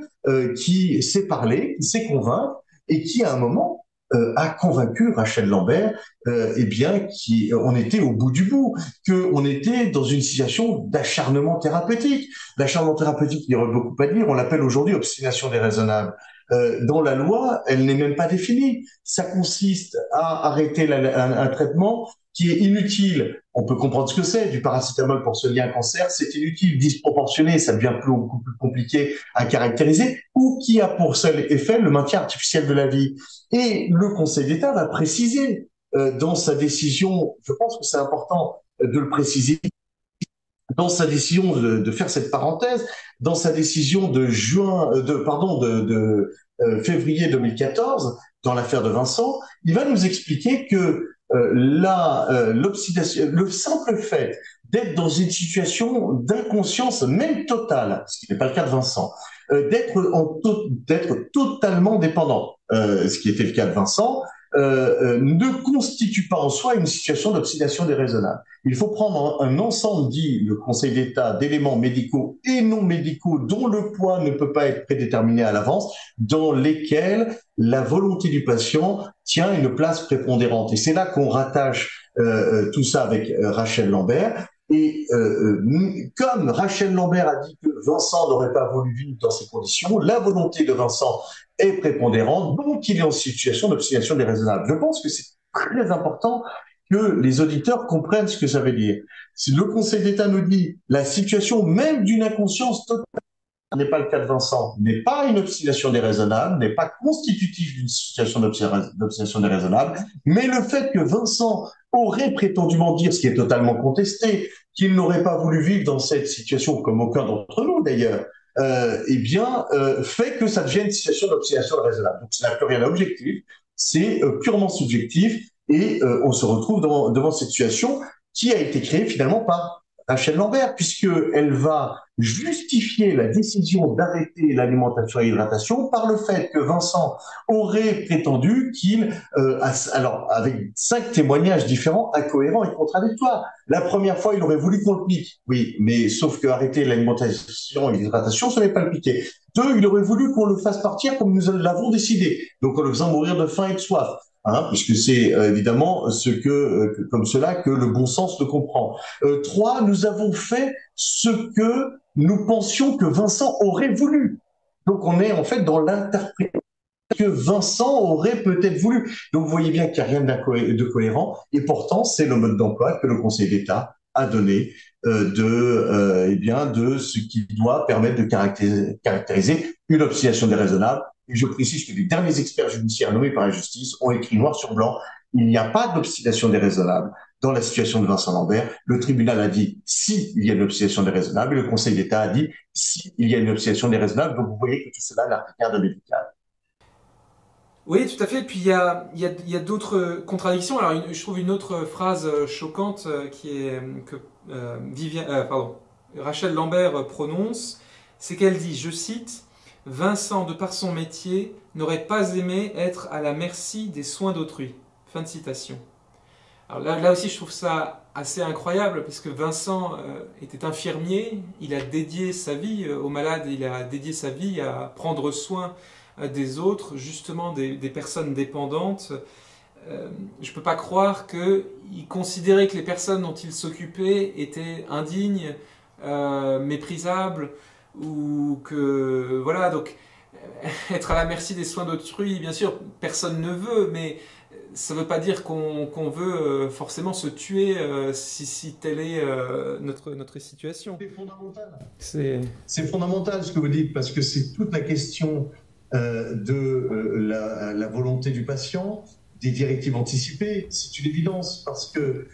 [SPEAKER 2] qui sait parler, qui sait convaincre et qui, à un moment, a convaincu Rachel Lambert, eh bien, on était au bout du bout, qu'on était dans une situation d'acharnement thérapeutique. L'acharnement thérapeutique, il y aurait beaucoup à dire. On l'appelle aujourd'hui obstination déraisonnable. Dans la loi, elle n'est même pas définie. Ça consiste à arrêter un traitement qui est inutile. On peut comprendre ce que c'est, du paracétamol pour soigner un cancer, c'est inutile, disproportionné, ça devient beaucoup plus compliqué à caractériser, ou qui a pour seul effet le maintien artificiel de la vie. Et le Conseil d'État va préciser dans sa décision, je pense que c'est important de le préciser, dans sa décision de faire cette parenthèse, dans sa décision de février 2014, dans l'affaire de Vincent, il va nous expliquer que l'oxydation, le simple fait d'être dans une situation d'inconscience, même totale, ce qui n'est pas le cas de Vincent, d'être totalement dépendant, ce qui était le cas de Vincent, ne constitue pas en soi une situation d'oxydation déraisonnable. Il faut prendre un ensemble, dit le Conseil d'État, d'éléments médicaux et non médicaux dont le poids ne peut pas être prédéterminé à l'avance, dans lesquels la volonté du patient tient une place prépondérante. Et c'est là qu'on rattache tout ça avec Rachel Lambert. Et comme Rachel Lambert a dit que Vincent n'aurait pas voulu vivre dans ces conditions, la volonté de Vincent est prépondérante, donc il est en situation d'obstination déraisonnable. Je pense que c'est très important que les auditeurs comprennent ce que ça veut dire. Si le Conseil d'État nous dit la situation même d'une inconscience totale n'est pas le cas de Vincent, n'est pas une obstination déraisonnable, n'est pas constitutif d'une situation d'obstination déraisonnable, mais le fait que Vincent aurait prétendument dire, ce qui est totalement contesté, qu'il n'aurait pas voulu vivre dans cette situation, comme aucun d'entre nous d'ailleurs, fait que ça devient une situation d'obstination déraisonnable. Donc ça n'a plus rien d'objectif, c'est purement subjectif, et on se retrouve devant cette situation qui a été créée finalement par Rachel Lambert, puisqu'elle va justifier la décision d'arrêter l'alimentation et l'hydratation par le fait que Vincent aurait prétendu qu'il, alors avec 5 témoignages différents, incohérents et contradictoires. La première fois, il aurait voulu qu'on le pique, oui, mais sauf que arrêter l'alimentation et l'hydratation, ce n'est pas le piquer. Deux, il aurait voulu qu'on le fasse partir comme nous l'avons décidé, donc en le faisant mourir de faim et de soif. Hein, puisque c'est évidemment comme cela que le bon sens le comprend. Trois, nous avons fait ce que nous pensions que Vincent aurait voulu. Donc on est en fait dans l'interprétation que Vincent aurait peut-être voulu. Donc vous voyez bien qu'il n'y a rien de cohérent, et pourtant c'est le mode d'emploi que le Conseil d'État a donné eh bien, de ce qui doit permettre de caractériser une obstination déraisonnable. Et je précise que les derniers experts judiciaires nommés par la justice ont écrit noir sur blanc, il n'y a pas d'obstination déraisonnable dans la situation de Vincent Lambert. Le tribunal a dit si il y a une obstination déraisonnable, et le Conseil d'État a dit si il y a une obstination déraisonnable. Donc vous voyez que tout cela n'a rien de médical.
[SPEAKER 1] Oui, tout à fait. Puis il y a d'autres contradictions. Alors, je trouve une autre phrase choquante que Rachel Lambert prononce, c'est qu'elle dit, je cite, Vincent, de par son métier, n'aurait pas aimé être à la merci des soins d'autrui. Fin de citation. Alors là aussi, je trouve ça assez incroyable, parce que Vincent était infirmier, il a dédié sa vie aux malades, il a dédié sa vie à prendre soin des autres, justement des personnes dépendantes. Je ne peux pas croire qu'il considérait que les personnes dont il s'occupait étaient indignes, méprisables, ou que... Voilà, donc être à la merci des soins d'autrui, bien sûr, personne ne veut, mais ça ne veut pas dire qu'on veut forcément se tuer si telle est notre situation.
[SPEAKER 2] C'est fondamental.
[SPEAKER 1] C'est
[SPEAKER 2] fondamental ce que vous dites, parce que c'est toute la question la volonté du patient, des directives anticipées. C'est une évidence, parce que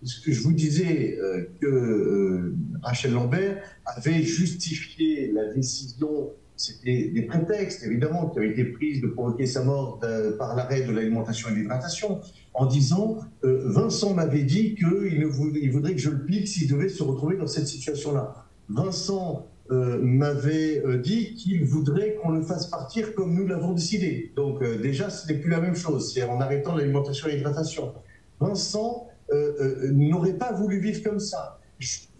[SPEAKER 2] ce que je vous disais, que Rachel Lambert avait justifié la décision, c'était des prétextes évidemment qui avaient été pris de provoquer sa mort par l'arrêt de l'alimentation et de l'hydratation, en disant Vincent m'avait dit qu'il voudrait que je le pique s'il devait se retrouver dans cette situation-là. Vincent m'avait dit qu'il voudrait qu'on le fasse partir comme nous l'avons décidé. Donc déjà, ce n'est plus la même chose, c'est en arrêtant l'alimentation et l'hydratation. Vincent n'aurait pas voulu vivre comme ça.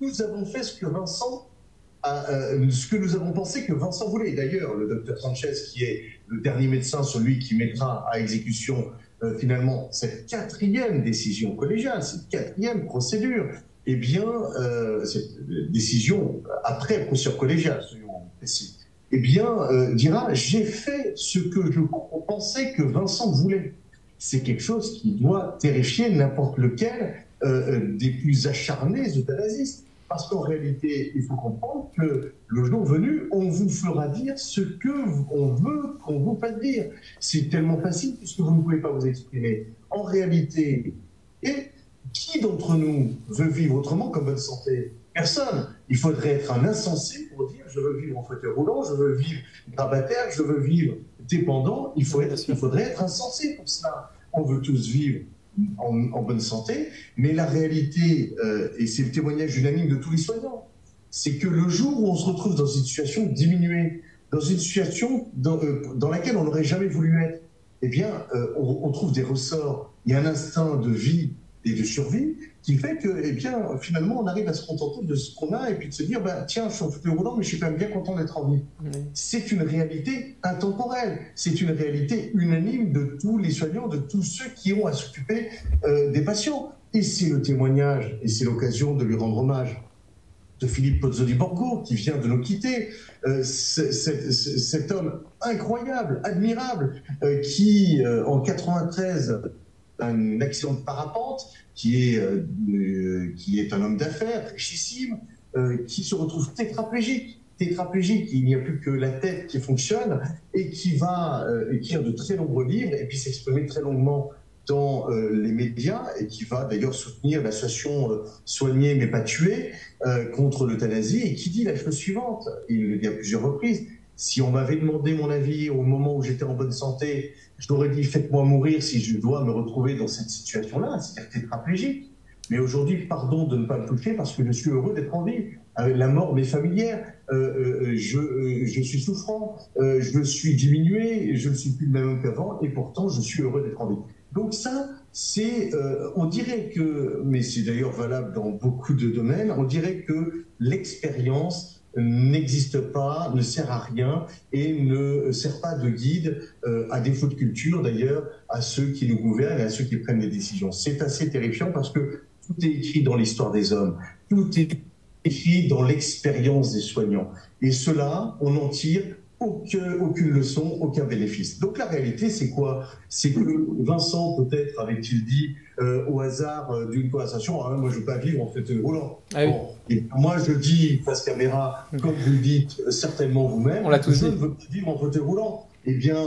[SPEAKER 2] Nous avons fait ce que nous avons pensé que Vincent voulait. D'ailleurs, le docteur Sanchez, qui est le dernier médecin, celui qui mettra à exécution finalement cette quatrième décision collégiale, cette quatrième procédure, eh bien, cette décision après procédure collégiale, soyons précis, eh bien, dira, j'ai fait ce que je pensais que Vincent voulait. C'est quelque chose qui doit terrifier n'importe lequel des plus acharnés euthanasistes. Parce qu'en réalité, il faut comprendre que le jour venu, on vous fera dire ce qu'on veut qu'on vous fasse dire. C'est tellement facile puisque vous ne pouvez pas vous exprimer. En réalité, qui d'entre nous veut vivre autrement qu'en bonne santé? Personne. Il faudrait être un insensé pour dire je veux vivre en fauteuil roulant, je veux vivre grabataire, je veux vivre dépendant. Il faudrait être insensé pour cela. On veut tous vivre en bonne santé, mais la réalité, et c'est le témoignage unanime de tous les soignants, c'est que le jour où on se retrouve dans une situation diminuée, dans une situation dans laquelle on n'aurait jamais voulu être, eh bien, on trouve des ressorts. Il y a un instinct de vie et de survie qui fait que, eh bien, finalement, on arrive à se contenter de ce qu'on a et puis de se dire, bah, tiens, je suis en fauteuil roulant, mais je suis quand même bien content d'être en vie. Oui. C'est une réalité intemporelle. C'est une réalité unanime de tous les soignants, de tous ceux qui ont à s'occuper des patients. Et c'est le témoignage, et c'est l'occasion de lui rendre hommage, de Philippe Pozzo di Borgo, qui vient de nous quitter, cet homme incroyable, admirable, qui, en 93, un accident de parapente, qui est un homme d'affaires richissime, qui se retrouve tétraplégique, il n'y a plus que la tête qui fonctionne, et qui va écrire de très nombreux livres, et puis s'exprimer très longuement dans les médias, et qui va d'ailleurs soutenir l'association Soigner mais pas tuer contre l'euthanasie, et qui dit la chose suivante, il le dit à plusieurs reprises: si on m'avait demandé mon avis au moment où j'étais en bonne santé, je l'aurais dit faites-moi mourir si je dois me retrouver dans cette situation-là, c'est-à-dire tétraplégique. Mais aujourd'hui, pardon de ne pas me toucher parce que je suis heureux d'être en vie. La mort m'est familière, je suis souffrant, je suis diminué, je ne suis plus le même homme qu'avant, et pourtant je suis heureux d'être en vie. Donc ça, c'est, on dirait que, mais c'est d'ailleurs valable dans beaucoup de domaines, on dirait que l'expérience n'existe pas, ne sert à rien et ne sert pas de guide, à défaut de culture d'ailleurs, à ceux qui nous gouvernent et à ceux qui prennent les décisions. C'est assez terrifiant parce que tout est écrit dans l'histoire des hommes, tout est écrit dans l'expérience des soignants. Et cela, on n'en tire aucune leçon, aucun bénéfice. Donc la réalité, c'est quoi? C'est que Vincent, peut-être, avait-il dit au hasard d'une conversation, ah, moi je ne veux pas vivre en fauteuil roulant.
[SPEAKER 1] Ah oui.
[SPEAKER 2] Bon. Et moi je dis face caméra, comme vous le dites certainement vous-même,
[SPEAKER 1] On l'a tous
[SPEAKER 2] je
[SPEAKER 1] dit.
[SPEAKER 2] ne veux pas vivre en fauteuil roulant. Eh bien,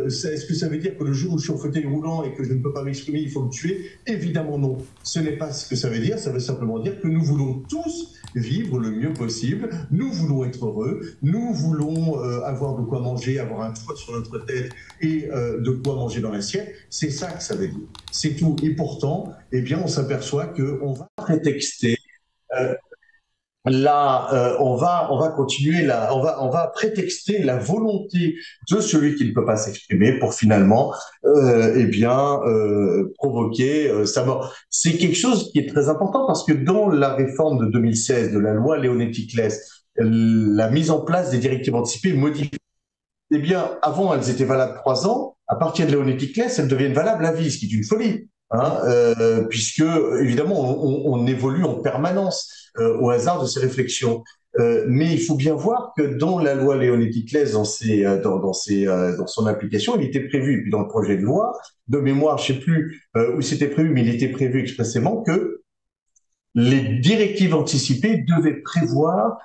[SPEAKER 2] est-ce que ça veut dire que le jour où je suis en fauteuil roulant et que je ne peux pas m'exprimer, il faut me tuer? Évidemment non. Ce n'est pas ce que ça veut dire. Ça veut simplement dire que nous voulons tous vivre le mieux possible. Nous voulons être heureux. Nous voulons avoir de quoi manger, avoir un toit sur notre tête et de quoi manger dans l'assiette. C'est ça que ça veut dire. C'est tout. Et pourtant, eh bien, on s'aperçoit qu'on va prétexter là, on va continuer on va prétexter la volonté de celui qui ne peut pas s'exprimer pour finalement, eh bien, provoquer sa mort. C'est quelque chose qui est très important parce que dans la réforme de 2016 de la loi Leonetti-Claes, la mise en place des directives anticipées modifie. Eh bien, avant, elles étaient valables 3 ans. À partir de Leonetti-Claes, elles deviennent valables à vie, ce qui est une folie, hein, puisque évidemment, on évolue en permanence au hasard de ces réflexions. Mais il faut bien voir que dans la loi Leonetti-Claes, dans son application, il était prévu, et puis dans le projet de loi, de mémoire, je ne sais plus où c'était prévu, mais il était prévu expressément que les directives anticipées devaient prévoir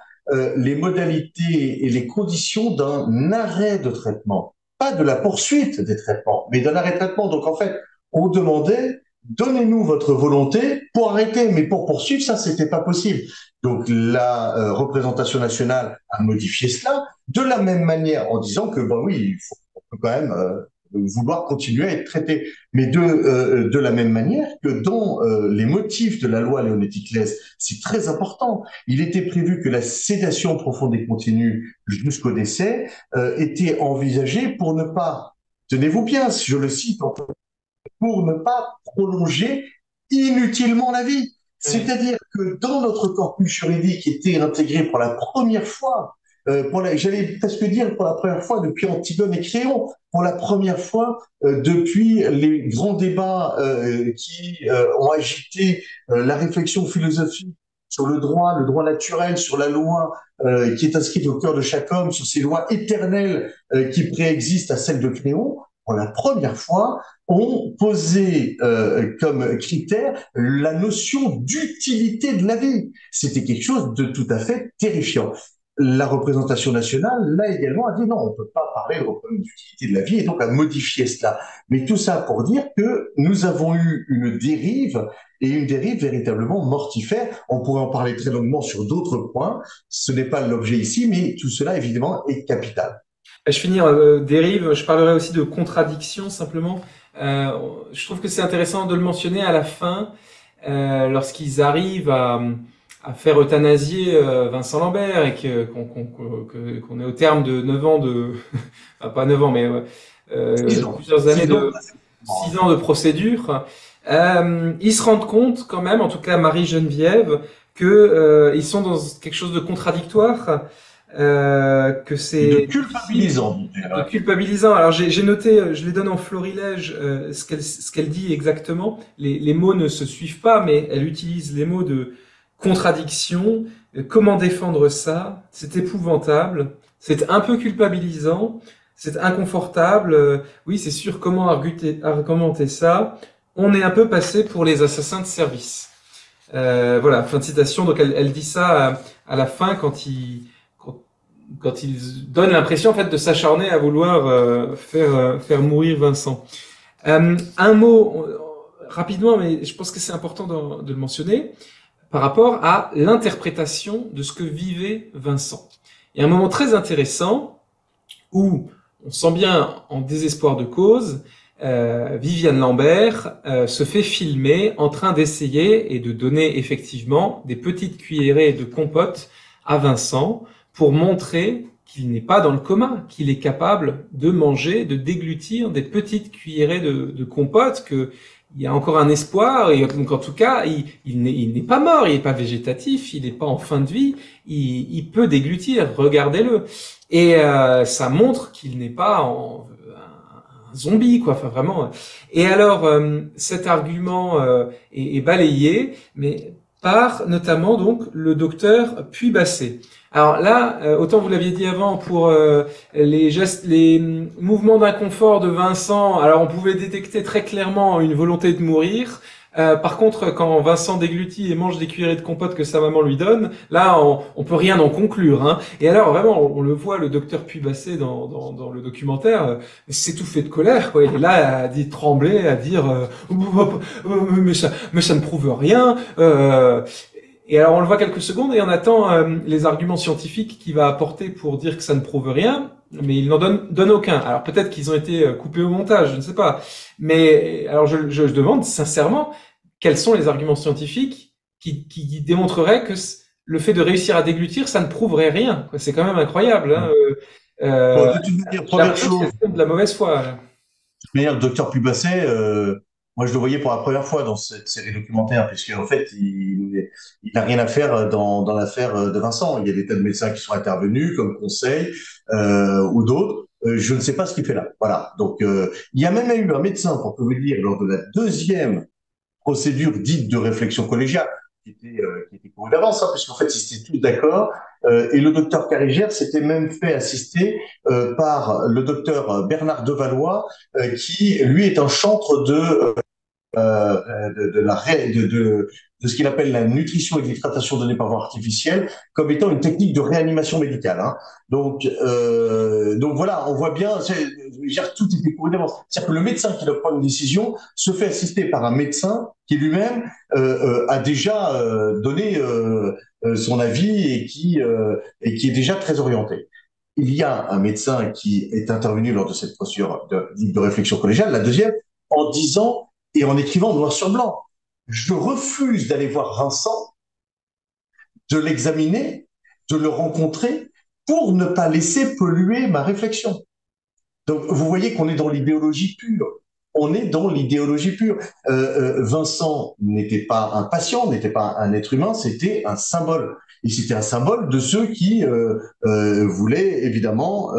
[SPEAKER 2] les modalités et les conditions d'un arrêt de traitement, pas de la poursuite des traitements, mais d'un arrêt de traitement. Donc en fait, on demandait, donnez-nous votre volonté pour arrêter, mais pour poursuivre, ça, c'était pas possible. Donc la représentation nationale a modifié cela de la même manière en disant que, bon oui, on peut quand même vouloir continuer à être traité, mais de la même manière que dans les motifs de la loi Leonetti-Claes, c'est très important. Il était prévu que la sédation profonde et continue jusqu'au décès était envisagée pour ne pas, tenez-vous bien, je le cite, pour ne pas prolonger inutilement la vie. C'est-à-dire que dans notre corpus juridique qui était intégré pour la première fois, j'allais presque dire pour la première fois depuis Antigone et Créon, pour la première fois depuis les grands débats qui ont agité la réflexion philosophique sur le droit naturel, sur la loi qui est inscrite au cœur de chaque homme, sur ces lois éternelles qui préexistent à celles de Créon. Pour la première fois, on posait comme critère la notion d'utilité de la vie. C'était quelque chose de tout à fait terrifiant. La représentation nationale, là également, a dit non, on ne peut pas parler d'utilité de la vie et donc a modifié cela. Mais tout ça pour dire que nous avons eu une dérive et une dérive véritablement mortifère. On pourrait en parler très longuement sur d'autres points. Ce n'est pas l'objet ici, mais tout cela évidemment est capital.
[SPEAKER 1] Je finis dérive, je parlerai aussi de contradiction simplement. Je trouve que c'est intéressant de le mentionner à la fin, lorsqu'ils arrivent à faire euthanasier Vincent Lambert et qu'on est au terme de 9 ans de... enfin, pas 9 ans, mais plusieurs années de... 6 ans de procédure. Ils se rendent compte quand même, en tout cas Marie-Geneviève, que ils sont dans quelque chose de contradictoire. Que c'est
[SPEAKER 2] de culpabilisant.
[SPEAKER 1] De culpabilisant. Alors j'ai noté, je les donne en florilège ce qu'elle dit exactement. Les mots ne se suivent pas, mais elle utilise les mots de contradiction. Comment défendre ça? C'est épouvantable. C'est un peu culpabilisant. C'est inconfortable. Oui, c'est sûr. Comment argumenter ça? On est un peu passé pour les assassins de service. Voilà, fin de citation. Donc elle dit ça à la fin quand il donne l'impression en fait de s'acharner à vouloir faire mourir Vincent. Un mot rapidement, mais je pense que c'est important de le mentionner, par rapport à l'interprétation de ce que vivait Vincent. Il y a un moment très intéressant où on sent bien en désespoir de cause, Viviane Lambert se fait filmer en train d'essayer et de donner effectivement des petites cuillerées de compote à Vincent pour montrer qu'il n'est pas dans le coma, qu'il est capable de manger, de déglutir des petites cuillerées de compote il y a encore un espoir, et donc en tout cas, il n'est pas mort, il n'est pas végétatif, il n'est pas en fin de vie, il peut déglutir, regardez-le. Et ça montre qu'il n'est pas un zombie, quoi, enfin vraiment. Et alors, cet argument est balayé, mais par notamment donc le docteur Puy-Bassé. Alors là, autant vous l'aviez dit avant pour les gestes, les mouvements d'inconfort de Vincent, alors on pouvait détecter très clairement une volonté de mourir. Par contre, quand Vincent déglutit et mange des cuillerées de compote que sa maman lui donne, là, on peut rien en conclure. Hein. Et alors, vraiment, on le voit, le docteur Puy-Bassé dans le documentaire, s'étouffer de colère. Quoi. Il est là à dire trembler, à dire mais ça ne prouve rien. Et alors on le voit quelques secondes et on attend les arguments scientifiques qu'il va apporter pour dire que ça ne prouve rien, mais il n'en donne aucun. Alors peut-être qu'ils ont été coupés au montage, je ne sais pas. Mais alors je demande sincèrement quels sont les arguments scientifiques qui démontreraient que le fait de réussir à déglutir, ça ne prouverait rien. C'est quand même incroyable. Hein.
[SPEAKER 2] Bon,
[SPEAKER 1] Euh,
[SPEAKER 2] de toute manière,
[SPEAKER 1] J'ai l'impression que c'est de la mauvaise foi. Là.
[SPEAKER 2] manière, le docteur Pubasset, moi je le voyais pour la première fois dans cette série documentaire, puisque en fait, il n'a rien à faire dans l'affaire de Vincent. Il y a des tas de médecins qui sont intervenus comme conseil ou d'autres. Je ne sais pas ce qu'il fait là. Voilà. Donc, il y a même eu un médecin, pour tout vous dire, lors de la deuxième procédure dite de réflexion collégiale, qui était courue d'avance, hein, puisqu'en fait, ils étaient tous d'accord. Et le docteur Carigère s'était même fait assister par le docteur Bernard Devalois, qui, lui, est un chantre de ce qu'il appelle la nutrition et l'hydratation donnée par voie artificielle comme étant une technique de réanimation médicale. Hein. Donc voilà, on voit bien, tout est couru d'avance. C'est-à-dire que le médecin qui doit prendre une décision se fait assister par un médecin qui lui-même a déjà donné son avis et qui est déjà très orienté. Il y a un médecin qui est intervenu lors de cette procédure de réflexion collégiale, la deuxième, en disant et en écrivant noir sur blanc, je refuse d'aller voir Vincent, de l'examiner, de le rencontrer pour ne pas laisser polluer ma réflexion. Donc, vous voyez qu'on est dans l'idéologie pure. On est dans l'idéologie pure. Vincent n'était pas un patient, n'était pas un être humain, c'était un symbole. Et c'était un symbole de ceux qui voulaient, évidemment,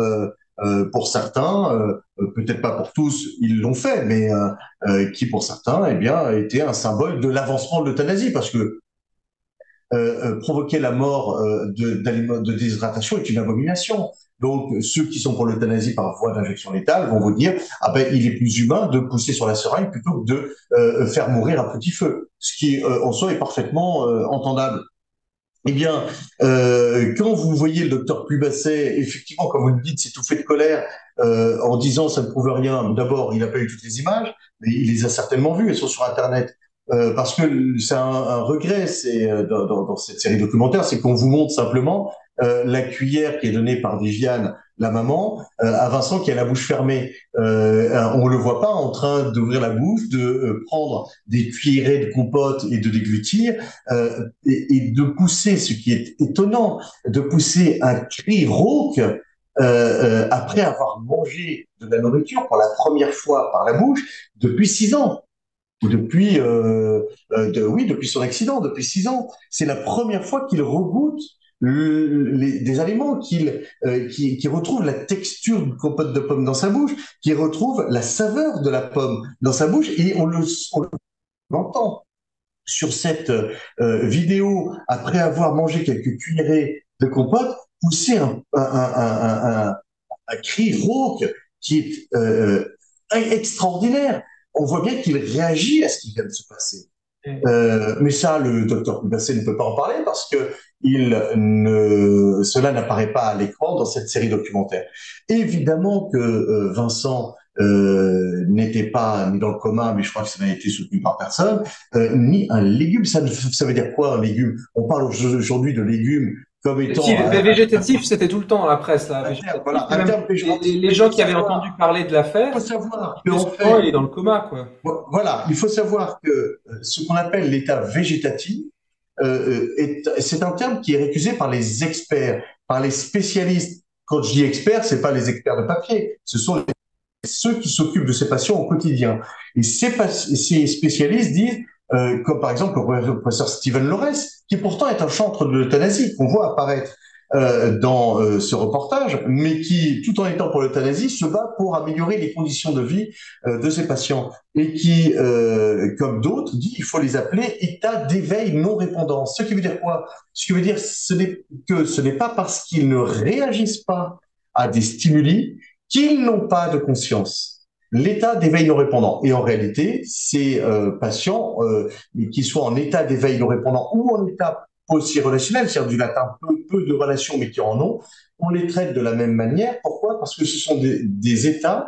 [SPEAKER 2] pour certains, peut-être pas pour tous, ils l'ont fait, mais qui pour certains, eh bien, était un symbole de l'avancement de l'euthanasie, parce que provoquer la mort de déshydratation est une abomination. Donc, ceux qui sont pour l'euthanasie par voie d'injection létale vont vous dire, ah ben, il est plus humain de pousser sur la seringue plutôt que de faire mourir à petit feu. Ce qui, en soi, est parfaitement entendable. Eh bien, quand vous voyez le docteur Pubasset, effectivement, comme vous le dites, s'étouffer de colère en disant ça ne prouve rien. D'abord, il n'a pas eu toutes les images, mais il les a certainement vues, elles sont sur Internet. Parce que c'est un regret, c'est dans cette série documentaire, c'est qu'on vous montre simplement la cuillère qui est donnée par Viviane, la maman, à Vincent qui a la bouche fermée. On le voit pas en train d'ouvrir la bouche, de prendre des cuillerées de compote et de déglutir, et de pousser, ce qui est étonnant, de pousser un cri rauque après avoir mangé de la nourriture pour la première fois par la bouche depuis 6 ans. Ou depuis, oui, depuis son accident, depuis 6 ans. C'est la première fois qu'il regoute des aliments, qu'il retrouve la texture du compote de pomme dans sa bouche, qu'il retrouve la saveur de la pomme dans sa bouche, et on l'entend sur cette vidéo, après avoir mangé quelques cuillerées de compote, pousser un cri rauque qui est extraordinaire. On voit bien qu'il réagit à ce qui vient de se passer. Mais ça, le docteur Pubasset ne peut pas en parler parce que cela n'apparaît pas à l'écran dans cette série documentaire. Évidemment que Vincent n'était pas ni dans le coma, mais je crois que ça n'a été soutenu par personne, ni un légume. Ça veut dire quoi un légume? On parle aujourd'hui de légumes comme
[SPEAKER 1] Si,
[SPEAKER 2] étant
[SPEAKER 1] végétatif, c'était tout le temps dans la presse, là.
[SPEAKER 2] un terme,
[SPEAKER 1] Végétatif,
[SPEAKER 2] voilà,
[SPEAKER 1] et
[SPEAKER 2] un
[SPEAKER 1] même
[SPEAKER 2] terme péjoratif.
[SPEAKER 1] les
[SPEAKER 2] Mais il
[SPEAKER 1] gens
[SPEAKER 2] faut
[SPEAKER 1] qui avaient entendu
[SPEAKER 2] savoir,
[SPEAKER 1] parler de
[SPEAKER 2] il faut
[SPEAKER 1] l'affaire,
[SPEAKER 2] savoir
[SPEAKER 1] disaient
[SPEAKER 2] qu'en
[SPEAKER 1] souvent, il
[SPEAKER 2] fait,
[SPEAKER 1] est dans le coma, quoi.
[SPEAKER 2] voilà, il faut savoir que ce qu'on appelle l'état végétatif, c'est un terme qui est récusé par les experts, par les spécialistes. Quand je dis experts, c'est pas les experts de papier, ce sont ceux qui s'occupent de ces patients au quotidien. Et ces spécialistes disent, comme par exemple le professeur Steven Lorès, qui pourtant est un chantre de l'euthanasie, qu'on voit apparaître dans ce reportage, mais qui, tout en étant pour l'euthanasie, se bat pour améliorer les conditions de vie de ces patients. Et qui, comme d'autres, dit il faut les appeler état d'éveil non répondant. Ce qui veut dire quoi? Ce qui veut dire ce n'est pas parce qu'ils ne réagissent pas à des stimuli qu'ils n'ont pas de conscience. L'état d'éveil non répondant. Et en réalité, ces patients, qui soient en état d'éveil non répondant ou en état aussi relationnel, c'est-à-dire du latin peu de relations, mais qui en ont, on les traite de la même manière. Pourquoi? Parce que ce sont des états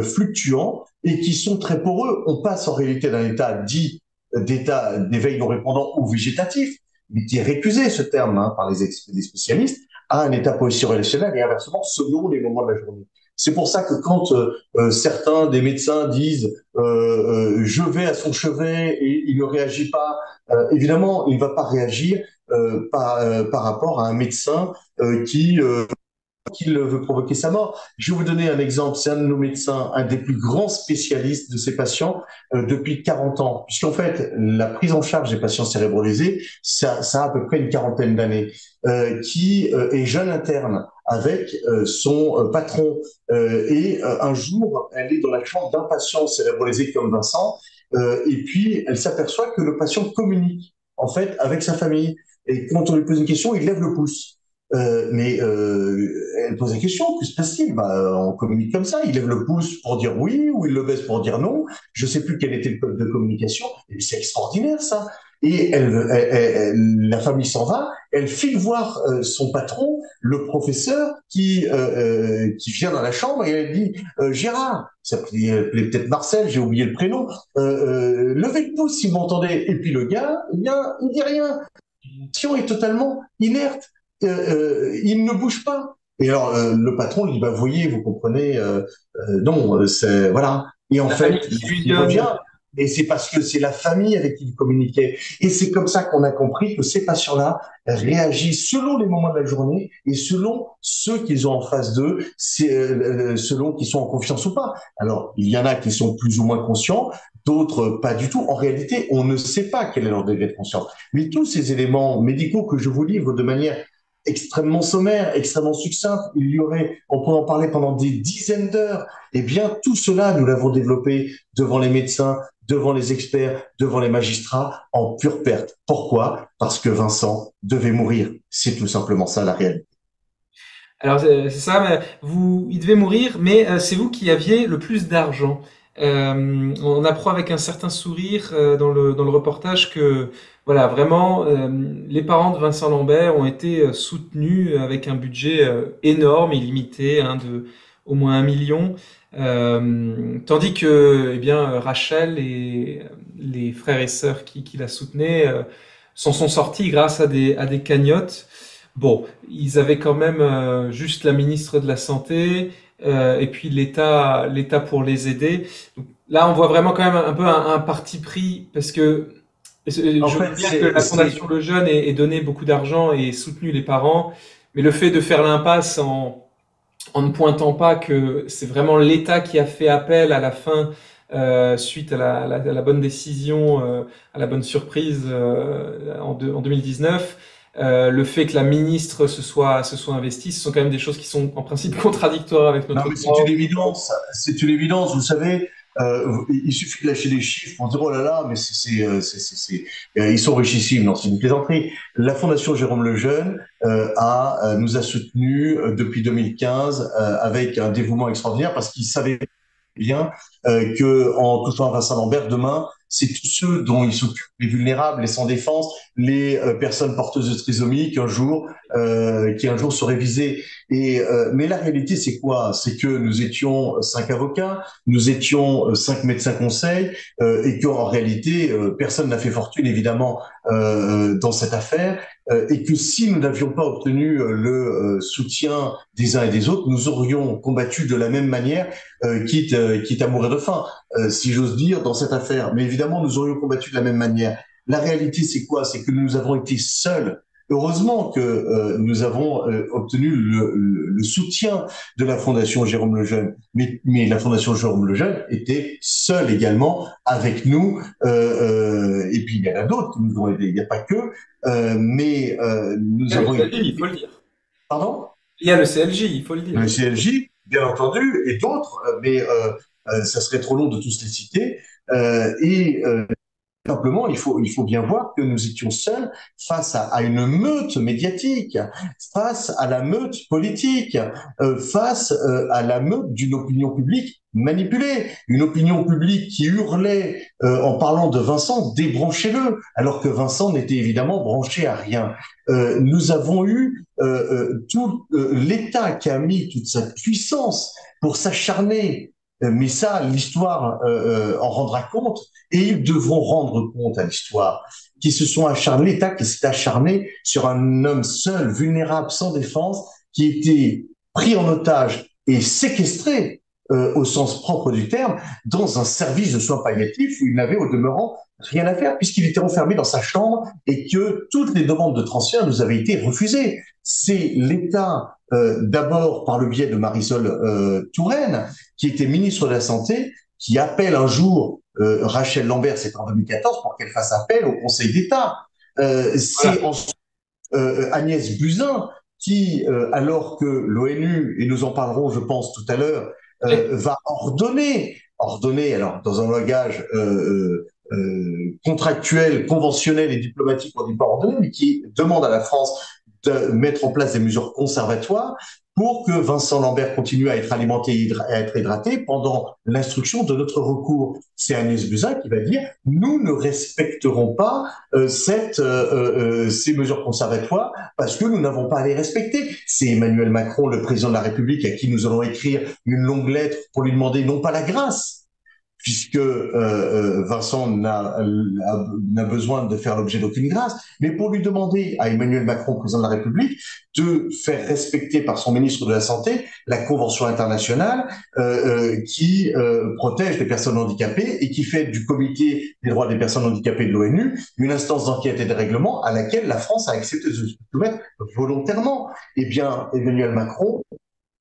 [SPEAKER 2] fluctuants et qui sont très poreux. On passe en réalité d'un état dit d'état d'éveil non répondant ou végétatif, mais qui est récusé ce terme par les spécialistes, à un état aussi relationnel et inversement selon les moments de la journée. C'est pour ça que quand certains des médecins disent je vais à son chevet et il ne réagit pas, évidemment, il ne va pas réagir par rapport à un médecin qui veut provoquer sa mort. Je vais vous donner un exemple. C'est un de nos médecins, un des plus grands spécialistes de ces patients depuis 40 ans. Puisqu'en fait, la prise en charge des patients cérébralisés, ça a à peu près une quarantaine d'années, qui est jeune interne avec son patron. Et un jour, elle est dans la chambre d'un patient cérébralisé comme Vincent, et puis elle s'aperçoit que le patient communique en fait avec sa famille. Et quand on lui pose une question, il lève le pouce. Elle pose la question, que se passe-t-il? On communique comme ça, il lève le pouce pour dire oui ou il le baisse pour dire non. Je ne sais plus quel était le code de communication, et c'est extraordinaire ça. Et la famille s'en va, elle file voir son patron, le professeur, qui vient dans la chambre et elle dit Gérard, ça s'appelait peut-être Marcel, j'ai oublié le prénom, levez le pouce si vous m'entendez. Et puis le gars, eh bien, il dit rien. L'action est totalement inerte. Il ne bouge pas. Et alors, le patron lui dit, vous voyez, vous comprenez, non, c'est, voilà. Et en
[SPEAKER 1] La famille
[SPEAKER 2] fait,
[SPEAKER 1] qui lui
[SPEAKER 2] il revient,
[SPEAKER 1] donne.
[SPEAKER 2] et c'est parce que c'est la famille avec qui il communiquait. Et c'est comme ça qu'on a compris que ces patients-là réagissent selon les moments de la journée et selon ceux qu'ils ont en face d'eux, selon qu'ils sont en confiance ou pas. Alors, il y en a qui sont plus ou moins conscients, d'autres pas du tout. En réalité, on ne sait pas quel est leur degré de conscience. Mais tous ces éléments médicaux que je vous livre de manière extrêmement sommaire, extrêmement succincte, on pourrait en parler pendant des dizaines d'heures. Eh bien, tout cela, nous l'avons développé devant les médecins, devant les experts, devant les magistrats, en pure perte. Pourquoi? Parce que Vincent devait mourir. C'est tout simplement ça la réalité.
[SPEAKER 1] Alors c'est ça, mais il devait mourir, mais c'est vous qui aviez le plus d'argent. On apprend avec un certain sourire dans le reportage que voilà vraiment les parents de Vincent Lambert ont été soutenus avec un budget énorme, illimité, hein, de au moins 1 million, tandis que eh bien Rachel et les frères et sœurs qui la soutenaient s'en sont sortis grâce à des cagnottes. Bon, ils avaient quand même juste la ministre de la Santé et puis l'État pour les aider. Donc, là, on voit vraiment quand même un peu un parti pris parce que
[SPEAKER 2] En
[SPEAKER 1] je veux
[SPEAKER 2] fait,
[SPEAKER 1] bien que la Fondation Le Jeune ait donné beaucoup d'argent et soutenu les parents, mais le fait de faire l'impasse en ne pointant pas que c'est vraiment l'État qui a fait appel à la fin suite à la bonne décision, à la bonne surprise en 2019. Le fait que la ministre se soit investie, ce sont quand même des choses qui sont en principe contradictoires avec
[SPEAKER 2] non,
[SPEAKER 1] notre
[SPEAKER 2] mais c'est une
[SPEAKER 1] droit.
[SPEAKER 2] évidence. C'est une évidence. Vous savez, il suffit de lâcher des chiffres pour dire oh là là, mais ils sont richissimes. Non, c'est une plaisanterie. La Fondation Jérôme Lejeune nous a soutenus depuis 2015 avec un dévouement extraordinaire parce qu'ils savaient bien que en touchant à Vincent Lambert, demain, c'est tous ceux dont il s'occupe, les vulnérables, les sans défense, les personnes porteuses de trisomie, qui un jour seraient visées. Mais la réalité, c'est quoi? C'est que nous étions 5 avocats, nous étions 5 médecins conseils, et qu'en réalité, personne n'a fait fortune, évidemment, dans cette affaire, et que si nous n'avions pas obtenu le soutien des uns et des autres, nous aurions combattu de la même manière quitte à mourir de faim, si j'ose dire, dans cette affaire. Mais évidemment, nous aurions combattu de la même manière. La réalité, c'est quoi? C'est que nous avons été seuls. Heureusement que nous avons obtenu le soutien de la Fondation Jérôme Lejeune, mais la Fondation Jérôme Lejeune était seule également avec nous, et puis il y en a d'autres qui nous ont aidés, il n'y a pas que, mais
[SPEAKER 1] Il y
[SPEAKER 2] nous
[SPEAKER 1] a le
[SPEAKER 2] avons été...
[SPEAKER 1] CLJ, il faut le dire.
[SPEAKER 2] Pardon?
[SPEAKER 1] Il y a le CLJ, il faut le dire.
[SPEAKER 2] Le CLJ, bien entendu, et d'autres, mais ça serait trop long de tous les citer. Et simplement, il faut bien voir que nous étions seuls face à une meute médiatique, face à la meute politique, face à la meute d'une opinion publique manipulée, une opinion publique qui hurlait en parlant de Vincent, débranchez-le, alors que Vincent n'était évidemment branché à rien. Nous avons eu tout l'État qui a mis toute sa puissance pour s'acharner, mais ça, l'histoire en rendra compte, et ils devront rendre compte à l'histoire, qui se sont acharnés, l'État qui s'est acharné sur un homme seul, vulnérable, sans défense, qui était pris en otage et séquestré au sens propre du terme, dans un service de soins palliatifs où il n'avait au demeurant rien à faire, puisqu'il était enfermé dans sa chambre et que toutes les demandes de transfert nous avaient été refusées. C'est l'État, d'abord par le biais de Marisol Touraine, qui était ministre de la Santé, qui appelle un jour Rachel Lambert, c'est en 2014, pour qu'elle fasse appel au Conseil d'État. C'est
[SPEAKER 1] Voilà.
[SPEAKER 2] ensuite Agnès Buzyn qui, alors que l'ONU, et nous en parlerons, je pense, tout à l'heure,
[SPEAKER 1] Et
[SPEAKER 2] va ordonner, alors dans un langage contractuel, conventionnel et diplomatique, on dit pas ordonner, mais qui demande à la France de mettre en place des mesures conservatoires pour que Vincent Lambert continue à être alimenté et à être hydraté pendant l'instruction de notre recours. C'est Agnès Buzyn qui va dire nous ne respecterons pas ces mesures conservatoires parce que nous n'avons pas à les respecter. C'est Emmanuel Macron, le président de la République, à qui nous allons écrire une longue lettre pour lui demander non pas la grâce, puisque Vincent n'a besoin de faire l'objet d'aucune grâce, mais pour lui demander à Emmanuel Macron, président de la République, de faire respecter par son ministre de la Santé la Convention internationale qui protège les personnes handicapées et qui fait du Comité des droits des personnes handicapées de l'ONU une instance d'enquête et de règlement à laquelle la France a accepté de se soumettre volontairement. Eh bien, Emmanuel Macron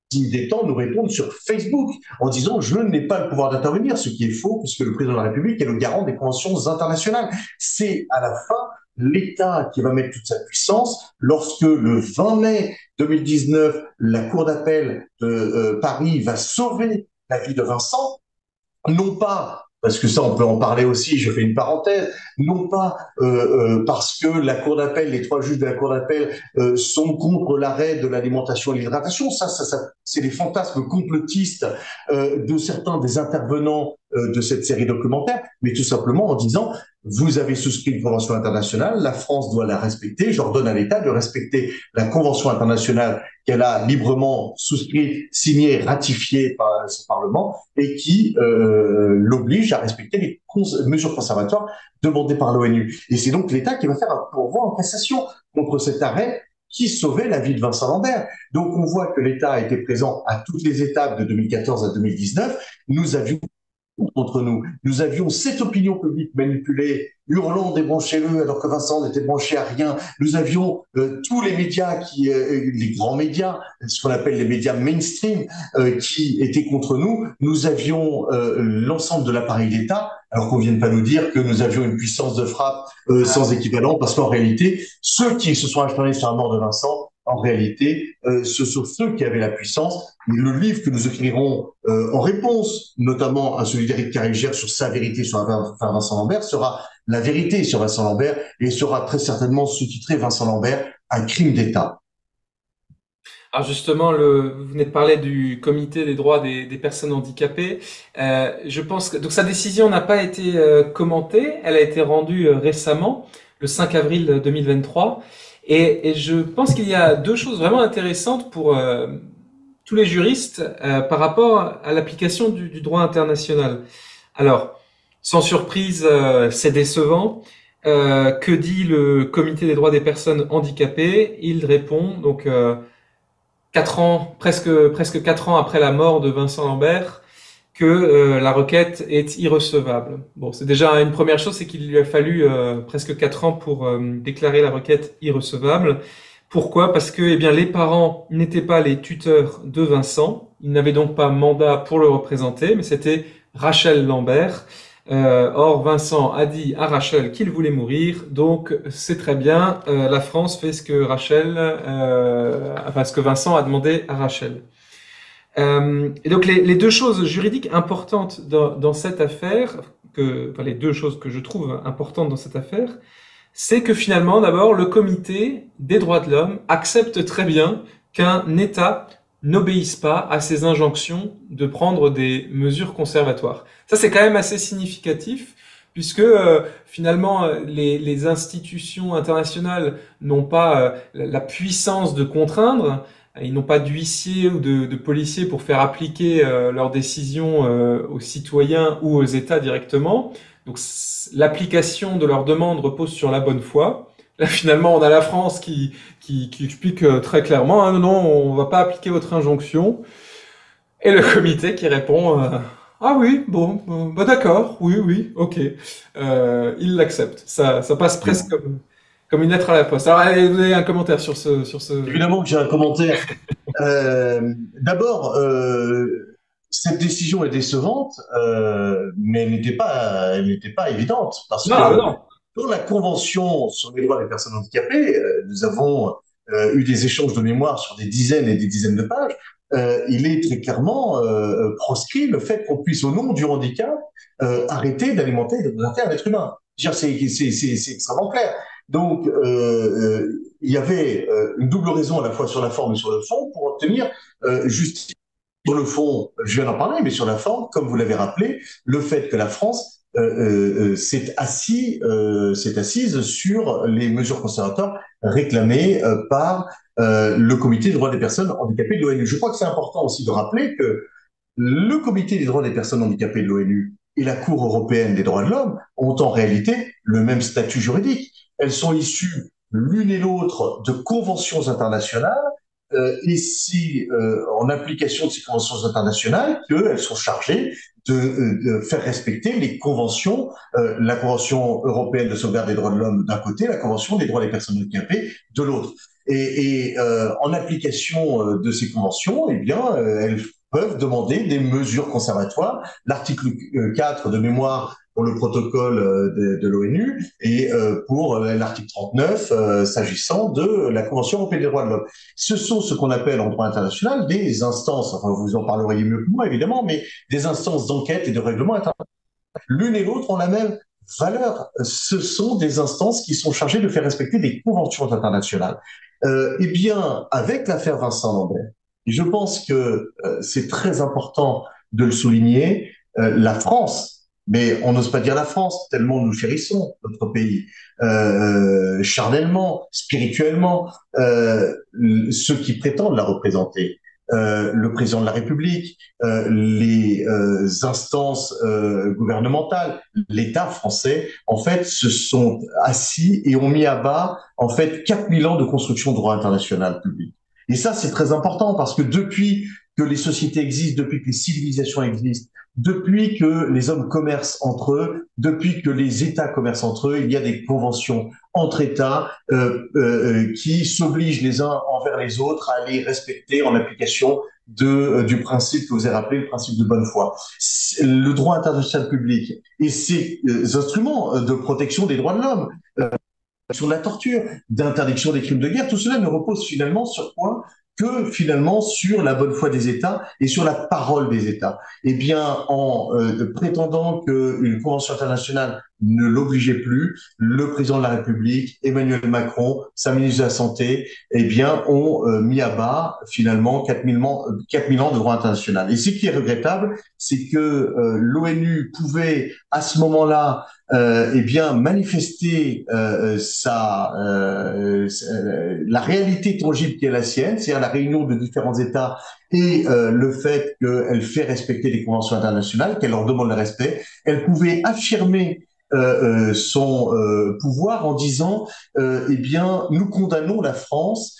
[SPEAKER 2] digne des temps, nous répondre sur Facebook en disant je n'ai pas le pouvoir d'intervenir, ce qui est faux puisque le président de la République est le garant des conventions internationales. C'est à la fin l'État qui va mettre toute sa puissance lorsque le 20 mai 2019, la Cour d'appel de Paris va sauver la vie de Vincent, non pas parce que ça on peut en parler aussi, je fais une parenthèse, non pas parce que la Cour d'appel, les trois juges de la Cour d'appel sont contre l'arrêt de l'alimentation et de l'hydratation, ça c'est les fantasmes complotistes de certains des intervenants de cette série documentaire, mais tout simplement en disant vous avez souscrit une convention internationale, la France doit la respecter, j'ordonne à l'État de respecter la convention internationale qu'elle a librement souscrite, signée, ratifiée par son Parlement et qui l'oblige à respecter les mesures conservatoires demandées par l'ONU. Et c'est donc l'État qui va faire un pourvoi en cassation contre cet arrêt qui sauvait la vie de Vincent Lambert. Donc on voit que l'État a été présent à toutes les étapes de 2014 à 2019. Nous avions contre nous. Nous avions cette opinion publique manipulée, hurlant débranchez-le alors que Vincent n'était branché à rien. Nous avions tous les médias, les grands médias, ce qu'on appelle les médias mainstream, qui étaient contre nous. Nous avions l'ensemble de l'appareil d'État, alors qu'on ne vienne pas nous dire que nous avions une puissance de frappe sans équivalent, parce qu'en réalité, ceux qui se sont acharnés sur la mort de Vincent, en réalité, ce sont ceux qui avaient la puissance. Le livre que nous écrirons en réponse, notamment à celui d'Éric Carriger sur sa vérité sur Vincent Lambert, sera la vérité sur Vincent Lambert et sera très certainement sous-titré Vincent Lambert, un crime d'État.
[SPEAKER 1] alors justement, vous venez de parler du comité des droits des personnes handicapées. Je pense que donc sa décision n'a pas été commentée. Elle a été rendue récemment, le 5 avril 2023. Et je pense qu'il y a deux choses vraiment intéressantes pour tous les juristes par rapport à l'application du droit international. Alors, sans surprise, c'est décevant. Que dit le Comité des droits des personnes handicapées? Il répond donc 4 ans, presque 4 ans après la mort de Vincent Lambert, que la requête est irrecevable. Bon, c'est déjà une première chose, c'est qu'il lui a fallu presque 4 ans pour déclarer la requête irrecevable. Pourquoi? Parce que eh bien, les parents n'étaient pas les tuteurs de Vincent, ils n'avaient donc pas mandat pour le représenter, mais c'était Rachel Lambert. Or, Vincent a dit à Rachel qu'il voulait mourir, donc c'est très bien, la France fait ce que enfin ce que Vincent a demandé à Rachel. Et donc les deux choses juridiques importantes dans cette affaire, enfin, les deux choses que je trouve importantes dans cette affaire, c'est que finalement, d'abord, le comité des droits de l'homme accepte très bien qu'un État n'obéisse pas à ses injonctions de prendre des mesures conservatoires. Ça, c'est quand même assez significatif, puisque finalement, les institutions internationales n'ont pas la puissance de contraindre, ils n'ont pas d'huissiers ou de policiers pour faire appliquer leurs décisions aux citoyens ou aux États directement. Donc l'application de leurs demandes repose sur la bonne foi. Là, finalement, on a la France qui explique très clairement, hein, non, non, on va pas appliquer votre injonction. Et le comité qui répond, ah oui, bon, bah d'accord, oui, oui, ok. Il l'accepte. Ça passe presque comme une lettre à la poste. Alors, allez, vous avez un commentaire sur ce...
[SPEAKER 2] Évidemment que j'ai un commentaire. D'abord, cette décision est décevante, mais elle n'était pas évidente parce
[SPEAKER 1] Non,
[SPEAKER 2] que
[SPEAKER 1] non.
[SPEAKER 2] dans la Convention sur les droits des personnes handicapées, nous avons eu des échanges de mémoire sur des dizaines et des dizaines de pages. Il est très clairement proscrit le fait qu'on puisse, au nom du handicap, arrêter d'alimenter et d'alimenter un être humain. C'est extrêmement clair. Donc, il y avait une double raison à la fois sur la forme et sur le fond pour obtenir justice. Sur le fond, je viens d'en parler, mais sur la forme, comme vous l'avez rappelé, le fait que la France s'est assise sur les mesures conservatoires réclamées par le Comité des droits des personnes handicapées de l'ONU. Je crois que c'est important aussi de rappeler que le Comité des droits des personnes handicapées de l'ONU et la Cour européenne des droits de l'homme ont en réalité le même statut juridique. Elles sont issues l'une et l'autre de conventions internationales et c'est en application de ces conventions internationales qu'elles sont chargées de faire respecter les conventions, la Convention européenne de sauvegarde des droits de l'homme d'un côté, la Convention des droits des personnes handicapées de l'autre. En application de ces conventions, eh bien, elles peuvent demander des mesures conservatoires. L'article 4 de mémoire pour le protocole de l'ONU et pour l'article 39 s'agissant de la Convention européenne des droits de l'homme. Ce sont ce qu'on appelle en droit international des instances, enfin vous en parleriez mieux que moi évidemment, mais des instances d'enquête et de règlement international. L'une et l'autre ont la même valeur. Ce sont des instances qui sont chargées de faire respecter des conventions internationales. Eh bien, avec l'affaire Vincent Lambert, je pense que c'est très important de le souligner, la France, mais on n'ose pas dire la France, tellement nous chérissons notre pays, charnellement, spirituellement, ceux qui prétendent la représenter. Le président de la République, les instances gouvernementales, l'État français, en fait, se sont assis et ont mis à bas, en fait, 4000 ans de construction de droit international public. Et ça, c'est très important parce que depuis que les sociétés existent, depuis que les civilisations existent, depuis que les hommes commercent entre eux, depuis que les États commercent entre eux, il y a des conventions entre États qui s'obligent les uns envers les autres à les respecter en application du principe que vous avez rappelé, le principe de bonne foi. Le droit international public et ses instruments de protection des droits de l'homme, sur la torture, d'interdiction des crimes de guerre, tout cela ne repose finalement sur quoi que finalement sur la bonne foi des États et sur la parole des États. Eh bien, en prétendant qu'une convention internationale ne l'obligeait plus, le président de la République, Emmanuel Macron, sa ministre de la Santé, eh bien, ont mis à bas finalement 4000 ans de droit international. Et ce qui est regrettable, c'est que l'ONU pouvait à ce moment-là eh bien manifester la réalité tangible qui est la sienne, c'est-à-dire la réunion de différents États et le fait qu'elle fait respecter les conventions internationales, qu'elle leur demande le respect. Elle pouvait affirmer son pouvoir en disant eh bien nous condamnons la France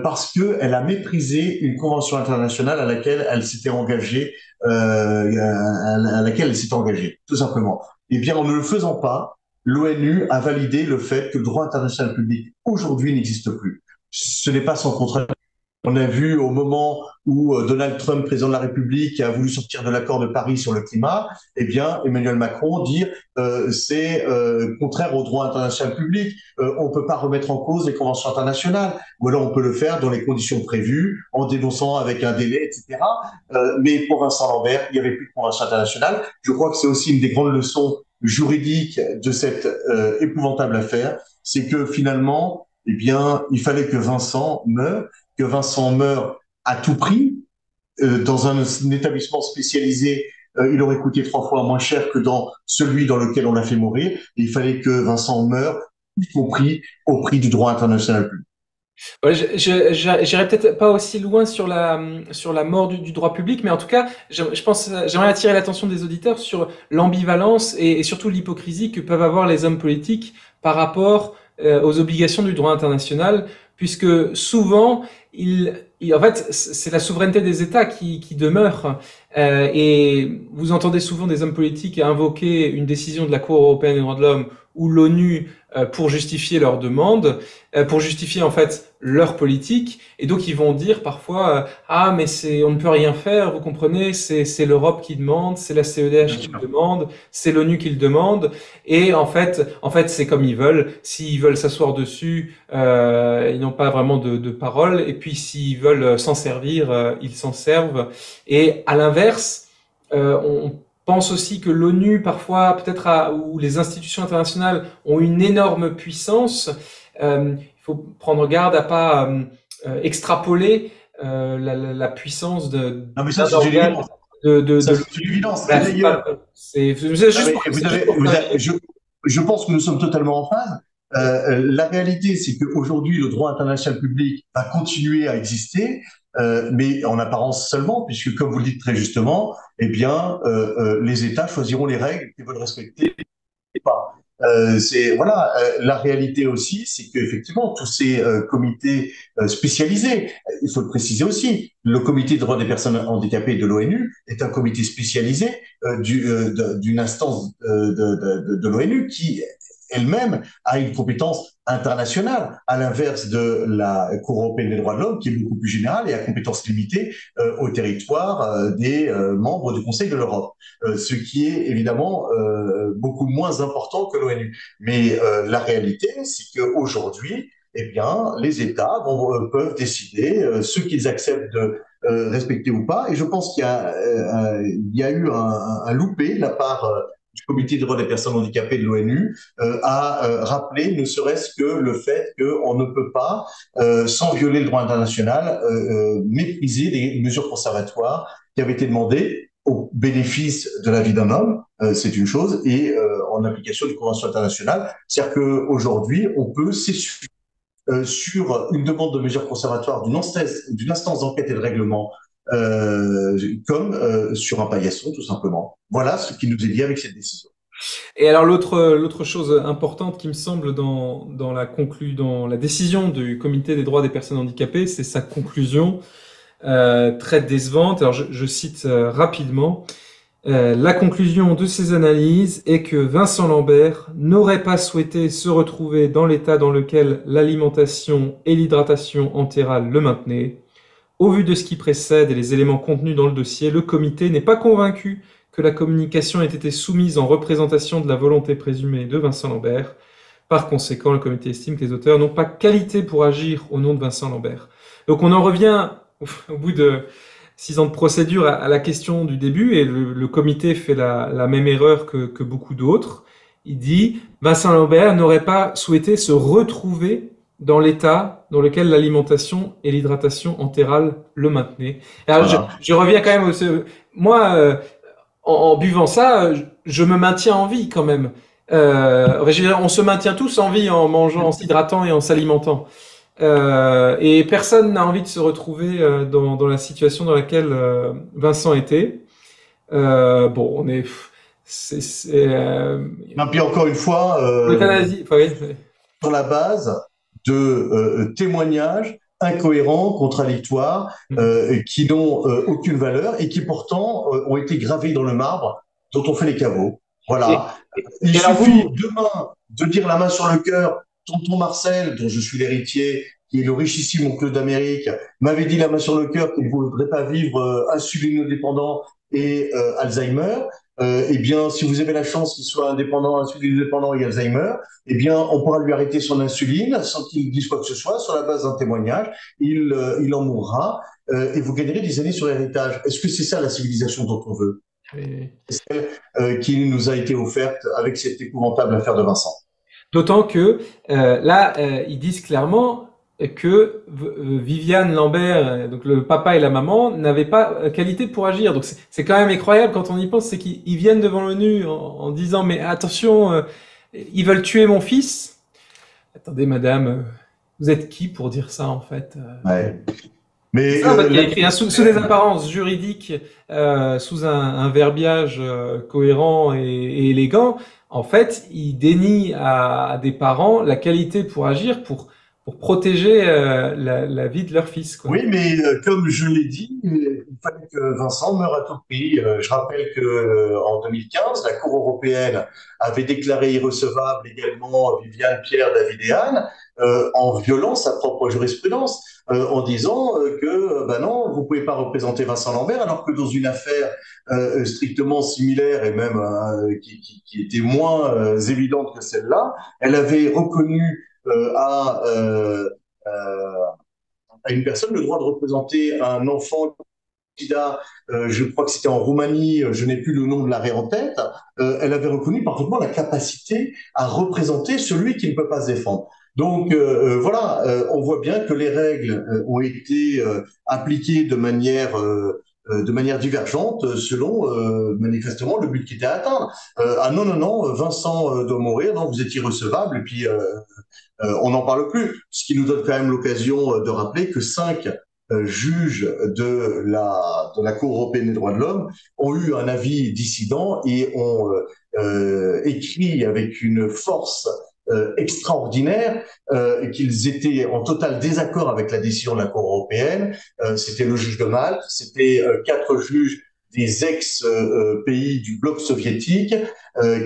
[SPEAKER 2] parce qu'elle a méprisé une convention internationale à laquelle elle s'était engagée, à laquelle elle s'était engagée, tout simplement. Eh bien, en ne le faisant pas, l'ONU a validé le fait que le droit international public aujourd'hui n'existe plus. Ce n'est pas sans contrainte. On a vu au moment où Donald Trump, président de la République, a voulu sortir de l'accord de Paris sur le climat, eh bien, Emmanuel Macron dire c'est contraire au droit international public. On ne peut pas remettre en cause les conventions internationales. Ou alors on peut le faire dans les conditions prévues, en dénonçant avec un délai, etc. Mais pour Vincent Lambert, il n'y avait plus de convention internationale. Je crois que c'est aussi une des grandes leçons juridiques de cette épouvantable affaire, c'est que finalement, eh bien, il fallait que Vincent meure à tout prix, dans un établissement spécialisé, il aurait coûté 3 fois moins cher que dans celui dans lequel on l'a fait mourir. Et il fallait que Vincent meure, y compris au prix du droit international public.
[SPEAKER 1] Ouais, j'irai peut-être pas aussi loin sur la mort du droit public, mais en tout cas, je pense, j'aimerais attirer l'attention des auditeurs sur l'ambivalence et surtout l'hypocrisie que peuvent avoir les hommes politiques par rapport aux obligations du droit international, puisque souvent, en fait, c'est la souveraineté des États qui demeure. Et vous entendez souvent des hommes politiques invoquer une décision de la Cour européenne des droits de l'homme ou l'ONU pour justifier leurs demandes, pour justifier en fait leur politique, et donc ils vont dire parfois ah mais on ne peut rien faire, vous comprenez, c'est l'Europe qui demande, c'est la CEDH qui le demande, c'est l'ONU qui le demande, et en fait c'est comme ils veulent. S'ils veulent s'asseoir dessus, ils n'ont pas vraiment de parole, et puis s'ils veulent s'en servir, ils s'en servent. Et à l'inverse, on pense aussi que l'ONU, parfois, peut-être, ou les institutions internationales ont une énorme puissance. Il faut prendre garde à pas extrapoler la puissance
[SPEAKER 2] Non, mais ça,
[SPEAKER 1] d'un
[SPEAKER 2] c'est une
[SPEAKER 1] organe
[SPEAKER 2] évidence.
[SPEAKER 1] de
[SPEAKER 2] Ça, c'est une
[SPEAKER 1] l'ONU.
[SPEAKER 2] évidence. Et
[SPEAKER 1] Bah,
[SPEAKER 2] d'ailleurs,
[SPEAKER 1] c'est
[SPEAKER 2] non,
[SPEAKER 1] juste
[SPEAKER 2] mais
[SPEAKER 1] pour, c'est juste pour clarifier.
[SPEAKER 2] je pense que nous sommes totalement en phase. La réalité, c'est qu'aujourd'hui, le droit international public va continuer à exister, mais en apparence seulement, puisque, comme vous le dites très justement, eh bien, les États choisiront les règles qu'ils veulent respecter pas. C'est voilà la réalité aussi, c'est qu'effectivement tous ces comités spécialisés, il faut le préciser aussi, le comité des droits des personnes handicapées de l'ONU est un comité spécialisé d'une instance de l'ONU qui elle-même a une compétence internationale, à l'inverse de la Cour européenne des droits de l'homme, qui est beaucoup plus générale et a compétence limitée au territoire des membres du Conseil de l'Europe, ce qui est évidemment beaucoup moins important que l'ONU. Mais la réalité, c'est qu'aujourd'hui, eh bien, les États peuvent décider ce qu'ils acceptent de respecter ou pas. Et je pense il y a eu un loupé de la part du Comité des droits des personnes handicapées de l'ONU à rappeler ne serait-ce que le fait qu'on ne peut pas, sans violer le droit international, mépriser des mesures conservatoires qui avaient été demandées au bénéfice de la vie d'un homme, c'est une chose, et en application des conventions internationales. C'est-à-dire qu'aujourd'hui, on peut s'essuyer sur une demande de mesures conservatoires d'une instance d'enquête et de règlement, comme sur un paillasson, tout simplement. Voilà ce qui nous est dit avec cette décision.
[SPEAKER 1] Et alors l'autre chose importante qui me semble dans la décision du Comité des droits des personnes handicapées, c'est sa conclusion très décevante. Alors je cite rapidement. La conclusion de ces analyses est que Vincent Lambert n'aurait pas souhaité se retrouver dans l'état dans lequel l'alimentation et l'hydratation entérale le maintenaient. Au vu de ce qui précède et les éléments contenus dans le dossier, le comité n'est pas convaincu que la communication ait été soumise en représentation de la volonté présumée de Vincent Lambert. Par conséquent, le comité estime que les auteurs n'ont pas qualité pour agir au nom de Vincent Lambert. Donc on en revient au bout de 6 ans de procédure à la question du début, et le comité fait la même erreur que beaucoup d'autres. Il dit Vincent Lambert n'aurait pas souhaité se retrouver dans l'état dans lequel l'alimentation et l'hydratation entérale le maintenaient. Alors
[SPEAKER 2] Voilà.
[SPEAKER 1] je reviens quand même moi, en buvant ça, je me maintiens en vie quand même. Je veux dire, on se maintient tous en vie en mangeant, en s'hydratant et en s'alimentant. Et personne n'a envie de se retrouver dans la situation dans laquelle Vincent était. Bon, on est,
[SPEAKER 2] Et puis encore une fois,
[SPEAKER 1] l'euthanasie. Enfin, oui, oui.
[SPEAKER 2] sur la base de témoignages incohérents, contradictoires,
[SPEAKER 1] Mhm.
[SPEAKER 2] qui n'ont aucune valeur et qui pourtant ont été gravés dans le marbre dont on fait les caveaux.
[SPEAKER 1] Et,
[SPEAKER 2] Voilà.
[SPEAKER 1] et-
[SPEAKER 2] Il
[SPEAKER 1] et alors
[SPEAKER 2] suffit
[SPEAKER 1] vous,
[SPEAKER 2] demain de dire la main sur le cœur, tonton Marcel, dont je suis l'héritier, qui est le richissime oncle d'Amérique, m'avait dit la main sur le cœur qu'il ne voudrait pas vivre insulinodépendant et Alzheimer. Eh bien, si vous avez la chance qu'il soit indépendant, insulinodépendant et Alzheimer, eh bien, on pourra lui arrêter son insuline sans qu'il dise quoi que ce soit, sur la base d'un témoignage. Il en mourra et vous gagnerez des années sur l'héritage. Est-ce que c'est ça la civilisation dont on veut?
[SPEAKER 1] euh,
[SPEAKER 2] C'est celle qui nous a été offerte avec cette épouvantable affaire de Vincent.
[SPEAKER 1] d'autant que là, ils disent clairement que Viviane Lambert, donc le papa et la maman, n'avaient pas qualité pour agir. Donc c'est quand même incroyable quand on y pense, c'est qu'ils viennent devant l'ONU en disant mais attention, ils veulent tuer mon fils. Attendez madame, vous êtes qui pour dire ça en fait?
[SPEAKER 2] Ouais.
[SPEAKER 1] C'est
[SPEAKER 2] Mais
[SPEAKER 1] ça en fait qui
[SPEAKER 2] la
[SPEAKER 1] est écrit, hein, sous des apparences juridiques, sous un verbiage cohérent et élégant. En fait, il dénie à des parents la qualité pour agir, pour protéger la vie de leur fils, quoi.
[SPEAKER 2] Oui, mais comme je l'ai dit, il fallait que Vincent meure à tout prix. Je rappelle que en 2015, la Cour européenne avait déclaré irrecevable également Viviane, Pierre, David et Anne, en violant sa propre jurisprudence, en disant que ben non, vous pouvez pas représenter Vincent Lambert, alors que dans une affaire strictement similaire et même qui était moins évidente que celle-là, elle avait reconnu à une personne le droit de représenter un enfant candidat, je crois que c'était en Roumanie, je n'ai plus le nom de l'arrêt en tête, elle avait reconnu parfaitement la capacité à représenter celui qui ne peut pas se défendre. Donc voilà, on voit bien que les règles ont été appliquées de manière divergente selon manifestement le but qui était à atteindre. Ah non, non, non, Vincent doit mourir, non, vous êtes irrecevable, et puis on n'en parle plus. Ce qui nous donne quand même l'occasion de rappeler que 5 juges de la Cour européenne des droits de l'homme ont eu un avis dissident et ont écrit avec une force extraordinaire qu'ils étaient en total désaccord avec la décision de la Cour européenne. C'était le juge de Malte, c'était 4 juges des ex-pays du bloc soviétique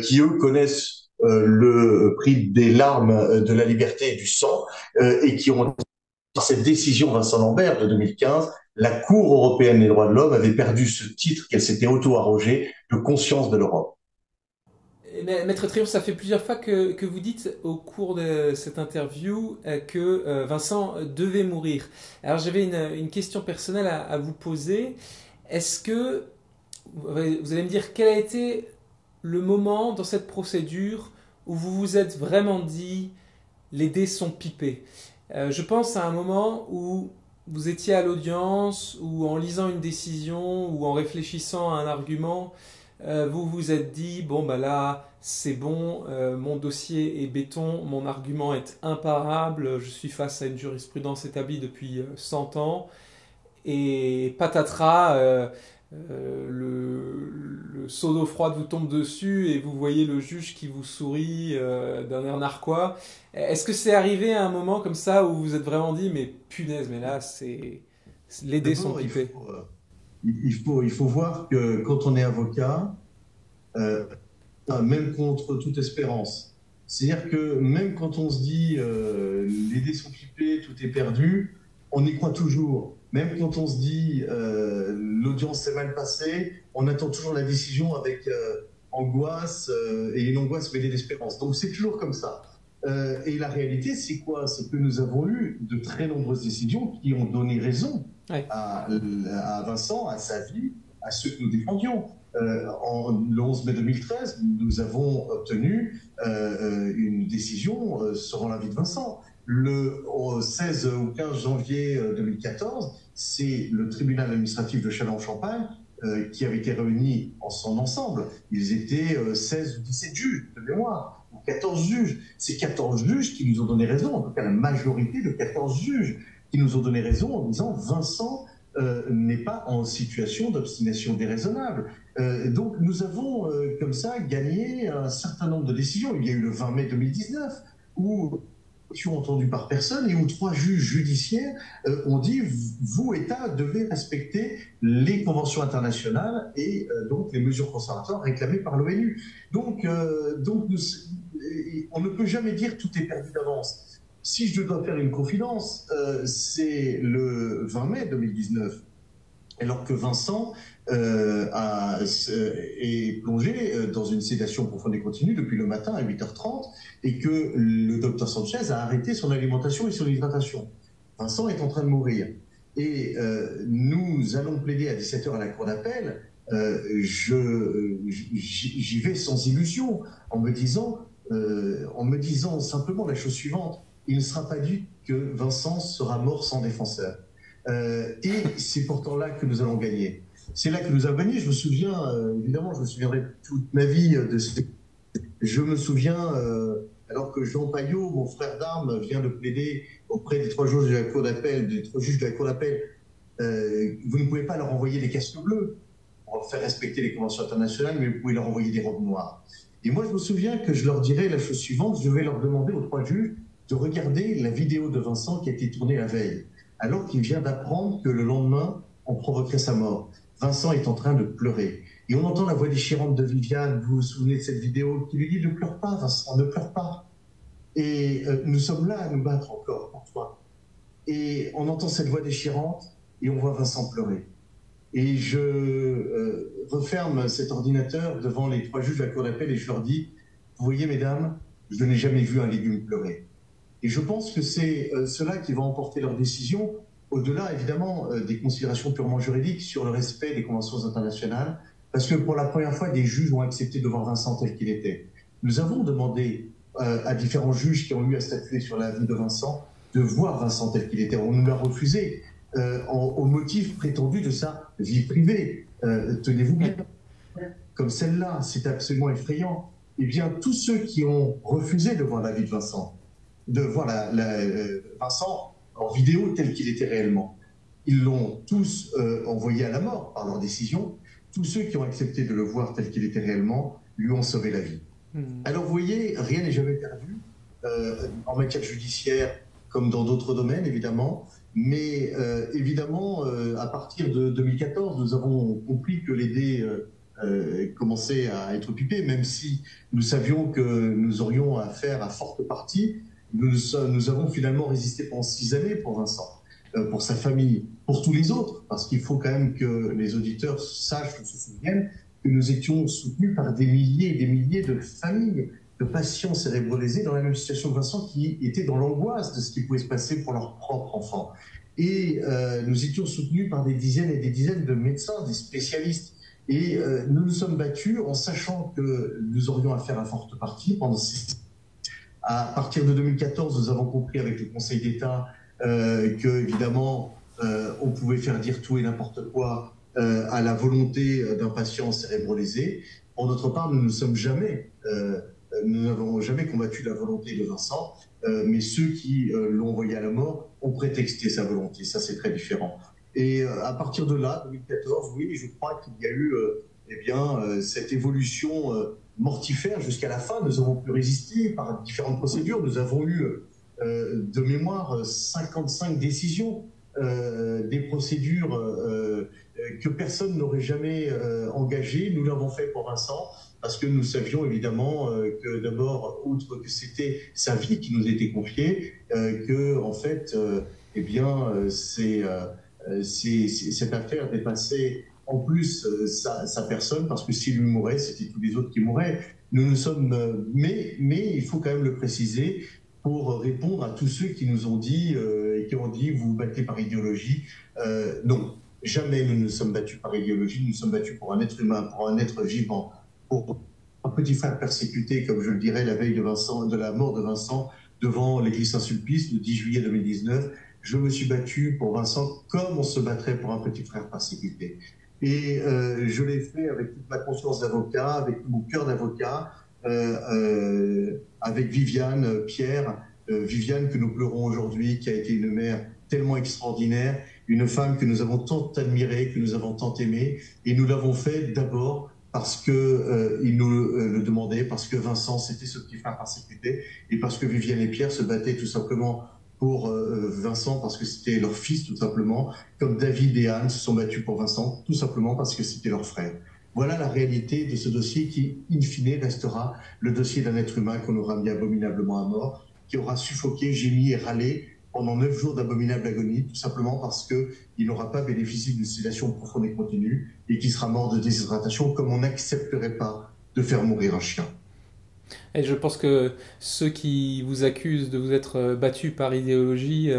[SPEAKER 2] qui, eux, connaissent le prix des larmes de la liberté et du sang et qui ont, dans cette décision Vincent Lambert de 2015, la Cour européenne des droits de l'homme avait perdu ce titre qu'elle s'était auto-arrogé de conscience de l'Europe.
[SPEAKER 1] Maître Triomphe, ça fait plusieurs fois que vous dites au cours de cette interview que Vincent devait mourir. Alors j'avais une question personnelle à vous poser. Est-ce que vous allez me dire quel a été le moment dans cette procédure où vous vous êtes vraiment dit les dés sont pipés? Je pense à un moment où vous étiez à l'audience, ou en lisant une décision, ou en réfléchissant à un argument, vous vous êtes dit, bon bah là, c'est bon, mon dossier est béton, mon argument est imparable, je suis face à une jurisprudence établie depuis 100 ans, et patatras, le seau d'eau froide vous tombe dessus et vous voyez le juge qui vous sourit d'un air narquois. Est-ce que c'est arrivé à un moment comme ça où vous vous êtes vraiment dit, mais punaise, mais là, les dés sont
[SPEAKER 2] D'abord,
[SPEAKER 1] pipés.
[SPEAKER 2] il faut voir que quand on est avocat, euh, même contre toute espérance, c'est-à-dire que même quand on se dit les dés sont pipés, tout est perdu, on y croit toujours. Même quand on se dit l'audience s'est mal passée, on attend toujours la décision avec angoisse et une angoisse mêlée d'espérance. Donc c'est toujours comme ça. Et la réalité, c'est quoi? C'est que nous avons eu de très nombreuses décisions qui ont donné raison
[SPEAKER 1] Ouais.
[SPEAKER 2] à Vincent, à sa vie, à ceux que nous défendions. Le 11 mai 2013, nous avons obtenu une décision sur la vie de Vincent. Au 16 ou 15 janvier 2014, c'est le tribunal administratif de Châlons-en-Champagne qui avait été réuni en son ensemble. Ils étaient 16 ou 17 juges de mémoire, ou 14 juges. Ces 14 juges qui nous ont donné raison, en tout cas la majorité de 14 juges qui nous ont donné raison en disant Vincent n'est pas en situation d'obstination déraisonnable. Donc nous avons comme ça gagné un certain nombre de décisions. Il y a eu le 20 mai 2019 où entendu par personne et où 3 juges judiciaires ont dit, vous, État, devez respecter les conventions internationales et donc les mesures conservatoires réclamées par l'ONU. Donc on ne peut jamais dire tout est perdu d'avance. Si je dois faire une confidence, c'est le 20 mai 2019, alors que Vincent est plongé dans une sédation profonde et continue depuis le matin à 8h30 et que le docteur Sanchez a arrêté son alimentation et son hydratation. Vincent est en train de mourir. Et nous allons plaider à 17h à la cour d'appel. J'y vais sans illusion, en me disant simplement la chose suivante: il ne sera pas dit que Vincent sera mort sans défenseur. Et c'est pourtant là que nous allons gagner. C'est là que nous allons gagner. Je me souviens, évidemment, je me souviendrai toute ma vie de ce... Je me souviens, alors que Jean Paillot, mon frère d'armes, vient de plaider auprès des 3 juges de la cour d'appel, vous ne pouvez pas leur envoyer des casques bleus pour faire respecter les conventions internationales, mais vous pouvez leur envoyer des robes noires. Et moi, je me souviens que je leur dirais la chose suivante: je vais leur demander aux 3 juges de regarder la vidéo de Vincent qui a été tournée la veille, alors qu'il vient d'apprendre que le lendemain, on provoquerait sa mort. Vincent est en train de pleurer. Et on entend la voix déchirante de Viviane, vous vous souvenez de cette vidéo, qui lui dit: ne pleure pas, Vincent, ne pleure pas. Et nous sommes là à nous battre encore pour toi. Et on entend cette voix déchirante et on voit Vincent pleurer. Et je referme cet ordinateur devant les 3 juges de la cour d'appel et je leur dis: vous voyez, mesdames, je n'ai jamais vu un légume pleurer. Et je pense que c'est cela qui va emporter leur décision, au-delà évidemment des considérations purement juridiques sur le respect des conventions internationales, parce que pour la première fois, des juges ont accepté de voir Vincent tel qu'il était. Nous avons demandé à différents juges qui ont eu à statuer sur la vie de Vincent de voir Vincent tel qu'il était. On nous l'a refusé au motif prétendu de sa vie privée. Tenez-vous bien, comme celle-là, c'est absolument effrayant. Eh bien, tous ceux qui ont refusé de voir la vie de Vincent, de voir Vincent en vidéo tel qu'il était réellement, ils l'ont tous envoyé à la mort par leur décision. Tous ceux qui ont accepté de le voir tel qu'il était réellement lui ont sauvé la vie. Alors vous voyez, rien n'est jamais perdu en matière judiciaire comme dans d'autres domaines évidemment, mais évidemment à partir de 2014 nous avons compris que les dés commençaient à être pipés, même si nous savions que nous aurions affaire à forte partie. Nous avons finalement résisté pendant 6 années pour Vincent, pour sa famille, pour tous les autres, parce qu'il faut quand même que les auditeurs sachent ou se souviennent que nous étions soutenus par des milliers et des milliers de familles, de patients cérébrolésés dans la même situation que Vincent, qui étaient dans l'angoisse de ce qui pouvait se passer pour leur propre enfant. Et nous étions soutenus par des dizaines et des dizaines de médecins, des spécialistes. Et nous nous sommes battus en sachant que nous aurions affaire à forte partie pendant à partir de 2014, nous avons compris avec le Conseil d'État que, évidemment, on pouvait faire dire tout et n'importe quoi à la volonté d'un patient cérébrolésé. Pour notre part, nous n'avons jamais combattu la volonté de Vincent, mais ceux qui l'ont envoyé à la mort ont prétexté sa volonté. Ça, c'est très différent. Et à partir de là, 2014, oui, je crois qu'il y a eu cette évolution mortifère jusqu'à la fin. Nous avons pu résister par différentes procédures. Nous avons eu de mémoire 55 décisions, des procédures que personne n'aurait jamais engagées. Nous l'avons fait pour Vincent parce que nous savions évidemment que d'abord, outre que c'était sa vie qui nous était confiée, que en fait, cette affaire dépassait en plus sa personne, parce que s'il lui mourait, c'était tous les autres qui mouraient. Mais il faut quand même le préciser pour répondre à tous ceux qui nous ont dit, vous vous battez par idéologie. Non, jamais nous nous sommes battus par idéologie, nous nous sommes battus pour un être humain, pour un être vivant, pour un petit frère persécuté, comme je le dirais, la veille de la mort de Vincent, devant l'église Saint-Sulpice, le 10 juillet 2019. Je me suis battu pour Vincent comme on se battrait pour un petit frère persécuté. Et je l'ai fait avec toute ma conscience d'avocat, avec mon cœur d'avocat, avec Viviane, Pierre, Viviane que nous pleurons aujourd'hui, qui a été une mère tellement extraordinaire, une femme que nous avons tant admirée, que nous avons tant aimée, et nous l'avons fait d'abord parce que il nous le demandait, parce que Vincent, c'était ce petit frère persécuté, et parce que Viviane et Pierre se battaient tout simplement pour Vincent, parce que c'était leur fils, tout simplement, comme David et Anne se sont battus pour Vincent, tout simplement parce que c'était leur frère. Voilà la réalité de ce dossier qui, in fine, restera le dossier d'un être humain qu'on aura mis abominablement à mort, qui aura suffoqué, gémi et râlé pendant 9 jours d'abominable agonie, tout simplement parce qu'il n'aura pas bénéficié d'une sédation profonde et continue et qui sera mort de déshydratation, comme on n'accepterait pas de faire mourir un chien.
[SPEAKER 1] Et je pense que ceux qui vous accusent de vous être battus par idéologie,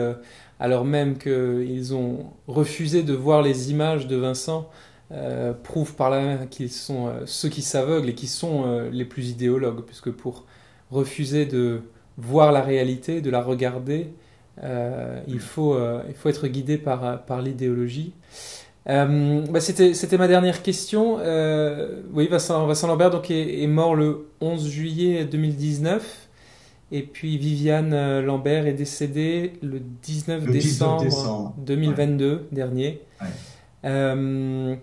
[SPEAKER 1] alors même qu'ils ont refusé de voir les images de Vincent, prouvent par là qu'ils sont ceux qui s'aveuglent et qui sont les plus idéologues, puisque pour refuser de voir la réalité, de la regarder, il faut être guidé par l'idéologie. C'était ma dernière question. Oui, Vincent Lambert donc, est mort le 11 juillet 2019. Et puis Viviane Lambert est décédée le 19
[SPEAKER 2] Le 19
[SPEAKER 1] décembre
[SPEAKER 2] décembre.
[SPEAKER 1] 2022 dernier.
[SPEAKER 2] Ouais.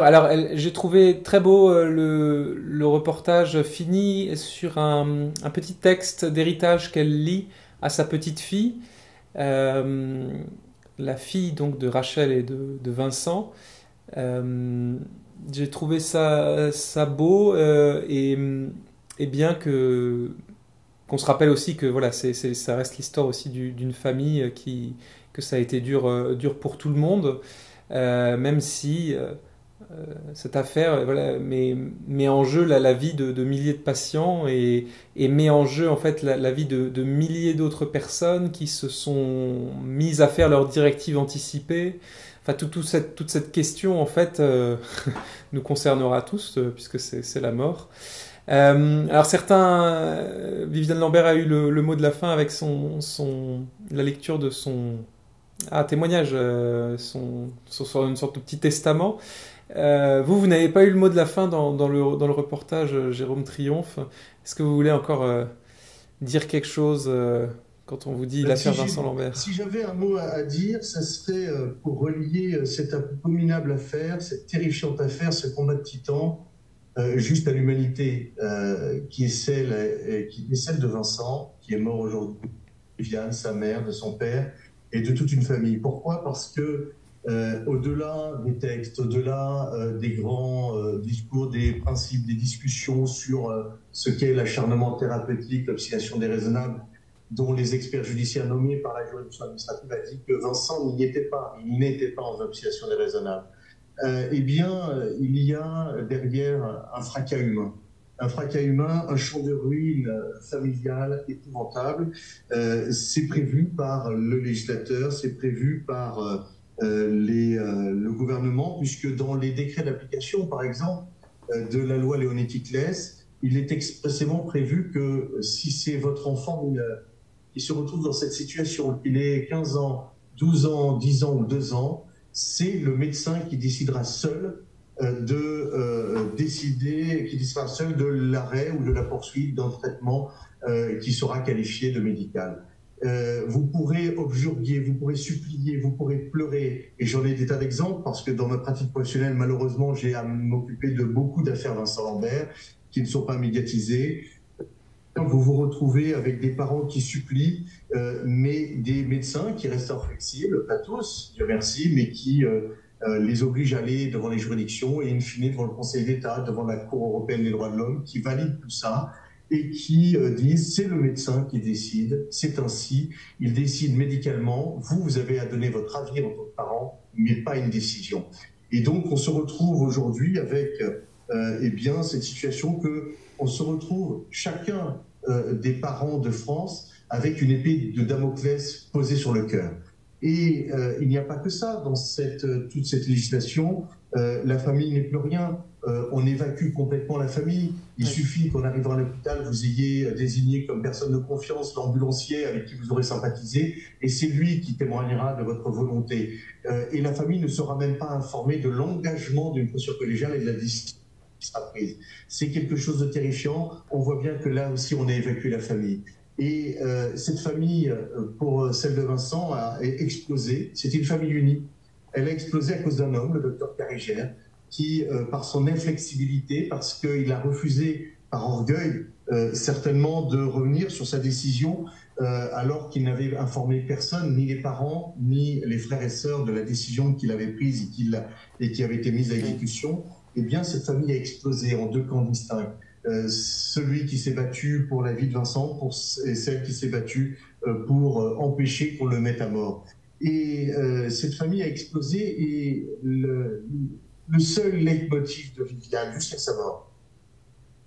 [SPEAKER 1] Alors, j'ai trouvé très beau le reportage fini sur un petit texte d'héritage qu'elle lit à sa petite fille. La fille donc de Rachel et de Vincent. J'ai trouvé ça beau et bien qu'on se rappelle aussi que voilà, ça reste l'histoire aussi d'une famille que ça a été dur pour tout le monde, même si cette affaire voilà, met en jeu la vie de milliers de patients et met en jeu en fait la vie de milliers d'autres personnes qui se sont mises à faire leurs directives anticipées. Enfin, toute cette question en fait nous concernera tous puisque c'est la mort. Alors Viviane Lambert a eu le mot de la fin avec la lecture de son témoignage, sur une sorte de petit testament. Vous n'avez pas eu le mot de la fin dans le reportage Jérôme Triomphe. Est-ce que vous voulez encore dire quelque chose quand on vous dit l'affaire Vincent Lambert?
[SPEAKER 2] Si j'avais un mot à dire, ça serait pour relier cette abominable affaire, cette terrifiante affaire, ce combat de titans, juste à l'humanité, qui est celle de Vincent, qui est mort aujourd'hui, de Viviane, sa mère, de son père, et de toute une famille. Pourquoi? Parce que au-delà des textes, au-delà des grands discours, des principes, des discussions sur ce qu'est l'acharnement thérapeutique, l'obstination déraisonnable, dont les experts judiciaires nommés par la juridiction administrative a dit que Vincent n'y était pas, il n'était pas en obstination déraisonnable. Eh bien, il y a derrière un fracas humain. Un fracas humain, un champ de ruines familial épouvantable. C'est prévu par le législateur, c'est prévu par le gouvernement, puisque dans les décrets d'application, par exemple, de la loi Leonetti-Claes, il est expressément prévu que si c'est votre enfant qui se retrouve dans cette situation, qu'il ait 15 ans, 12 ans, 10 ans ou 2 ans, c'est le médecin qui décidera seul qui décidera seul de l'arrêt ou de la poursuite d'un traitement qui sera qualifié de médical. Vous pourrez objurguer, vous pourrez supplier, vous pourrez pleurer, et j'en ai des tas d'exemples parce que dans ma pratique professionnelle, malheureusement, j'ai à m'occuper de beaucoup d'affaires Vincent Lambert qui ne sont pas médiatisées. Vous vous retrouvez avec des parents qui supplient, mais des médecins qui restent inflexibles, pas tous, Dieu merci, mais qui les obligent à aller devant les juridictions et in fine devant le Conseil d'État, devant la Cour européenne des droits de l'homme, qui valident tout ça et qui disent c'est le médecin qui décide, c'est ainsi, il décide médicalement, vous avez à donner votre avis en tant que parent, mais pas une décision. Et donc on se retrouve aujourd'hui avec eh bien, cette situation qu'on se retrouve chacun des parents de France avec une épée de Damoclès posée sur le cœur. Et il n'y a pas que ça dans toute cette législation. La famille n'est plus rien. On évacue complètement la famille. Il suffit qu'en arrivant à l'hôpital, vous ayez désigné comme personne de confiance l'ambulancier avec qui vous aurez sympathisé, et c'est lui qui témoignera de votre volonté. Et la famille ne sera même pas informée de l'engagement d'une procédure collégiale et de la décision qui sera prise. C'est quelque chose de terrifiant. On voit bien que là aussi, on a évacué la famille. Et cette famille, pour celle de Vincent, a explosé. C'était une famille unie. Elle a explosé à cause d'un homme, le docteur Carigère, qui, par son inflexibilité, parce qu'il a refusé par orgueil, certainement, de revenir sur sa décision, alors qu'il n'avait informé personne, ni les parents, ni les frères et sœurs de la décision qu'il avait prise et qui avait été mise à exécution. Eh bien, cette famille a explosé en deux camps distincts. Celui qui s'est battu pour la vie de Vincent et celle qui s'est battue pour empêcher qu'on le mette à mort. Et cette famille a explosé et le seul leitmotiv de Viviane jusqu'à sa mort,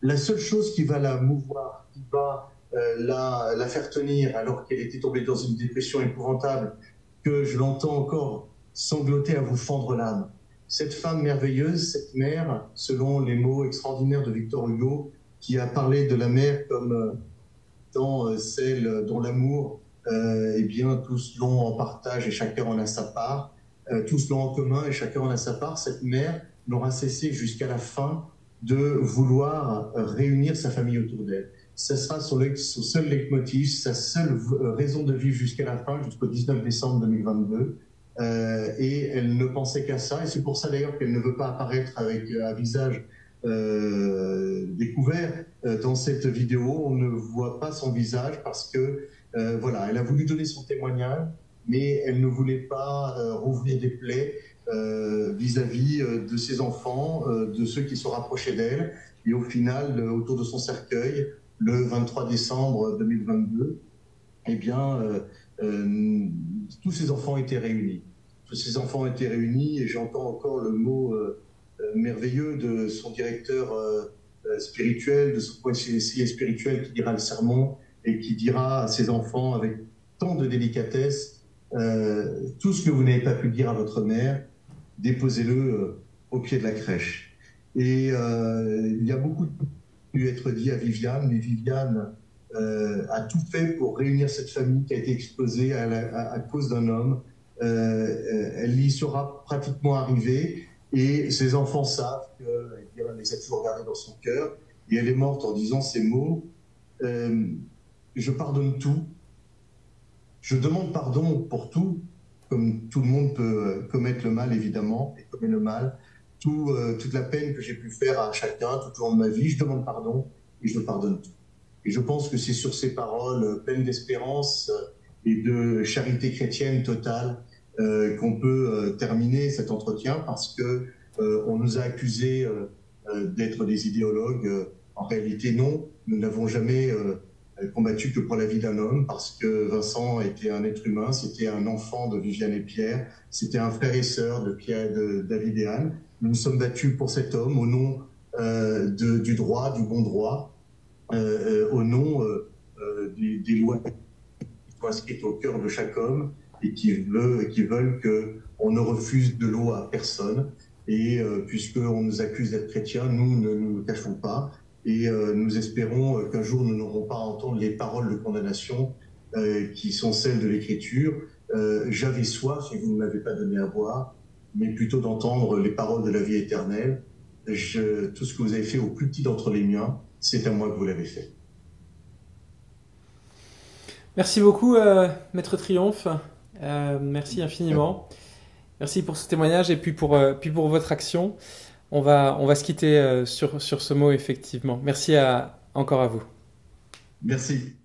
[SPEAKER 2] la seule chose qui va la mouvoir, qui va la faire tenir alors qu'elle était tombée dans une dépression épouvantable, que je l'entends encore sangloter à vous fendre l'âme. Cette femme merveilleuse, cette mère, selon les mots extraordinaires de Victor Hugo, qui a parlé de la mère comme dans celle dont l'amour, eh bien, tous l'ont en partage et chacun en a sa part, tous l'ont en commun et chacun en a sa part. Cette mère n'aura cessé jusqu'à la fin de vouloir réunir sa famille autour d'elle. Ce sera son seul leitmotiv, sa seule raison de vivre jusqu'à la fin, jusqu'au 19 décembre 2022. Et elle ne pensait qu'à ça, et c'est pour ça d'ailleurs qu'elle ne veut pas apparaître avec un visage découvert dans cette vidéo. On ne voit pas son visage parce que voilà, elle a voulu donner son témoignage, mais elle ne voulait pas rouvrir des plaies vis-à-vis de ses enfants, de ceux qui se rapprochaient d'elle. Et au final, autour de son cercueil, le 23 décembre 2022, eh bien, tous ces enfants étaient réunis. Tous ces enfants étaient réunis et j'entends encore le mot merveilleux de son directeur spirituel, de son conseiller spirituel qui dira le sermon et qui dira à ses enfants avec tant de délicatesse tout ce que vous n'avez pas pu dire à votre mère, déposez-le au pied de la crèche. Et il y a beaucoup de pu être dit à Viviane, mais Viviane a tout fait pour réunir cette famille qui a été explosée à cause d'un homme. Elle y sera pratiquement arrivée et ses enfants savent qu'elle les a toujours gardés dans son cœur. Et elle est morte en disant ces mots je pardonne tout, je demande pardon pour tout, comme tout le monde peut commettre le mal évidemment, et commet le mal. Toute la peine que j'ai pu faire à chacun tout au long de ma vie, je demande pardon et je pardonne tout. Et je pense que c'est sur ces paroles pleines d'espérance et de charité chrétienne totale qu'on peut terminer cet entretien, parce que on nous a accusés d'être des idéologues. En réalité, non, nous n'avons jamais combattu que pour la vie d'un homme, parce que Vincent était un être humain, c'était un enfant de Viviane et Pierre, c'était un frère et sœur de David et Anne. Nous nous sommes battus pour cet homme au nom du droit, du bon droit, au nom des lois qui sont inscrites au cœur de chaque homme et qui veulent qu'on ne refuse de l'eau à personne. Et puisqu'on nous accuse d'être chrétiens, nous ne nous cachons pas. Et nous espérons qu'un jour nous n'aurons pas à entendre les paroles de condamnation qui sont celles de l'Écriture. J'avais soif et vous ne m'avez pas donné à boire, mais plutôt d'entendre les paroles de la vie éternelle. Tout ce que vous avez fait au plus petit d'entre les miens, c'est à moi que vous l'avez fait.
[SPEAKER 1] Merci beaucoup, Maître Triomphe. Merci infiniment. Merci pour ce témoignage et puis pour votre action. On va se quitter sur ce mot, effectivement. Merci encore à vous.
[SPEAKER 2] Merci.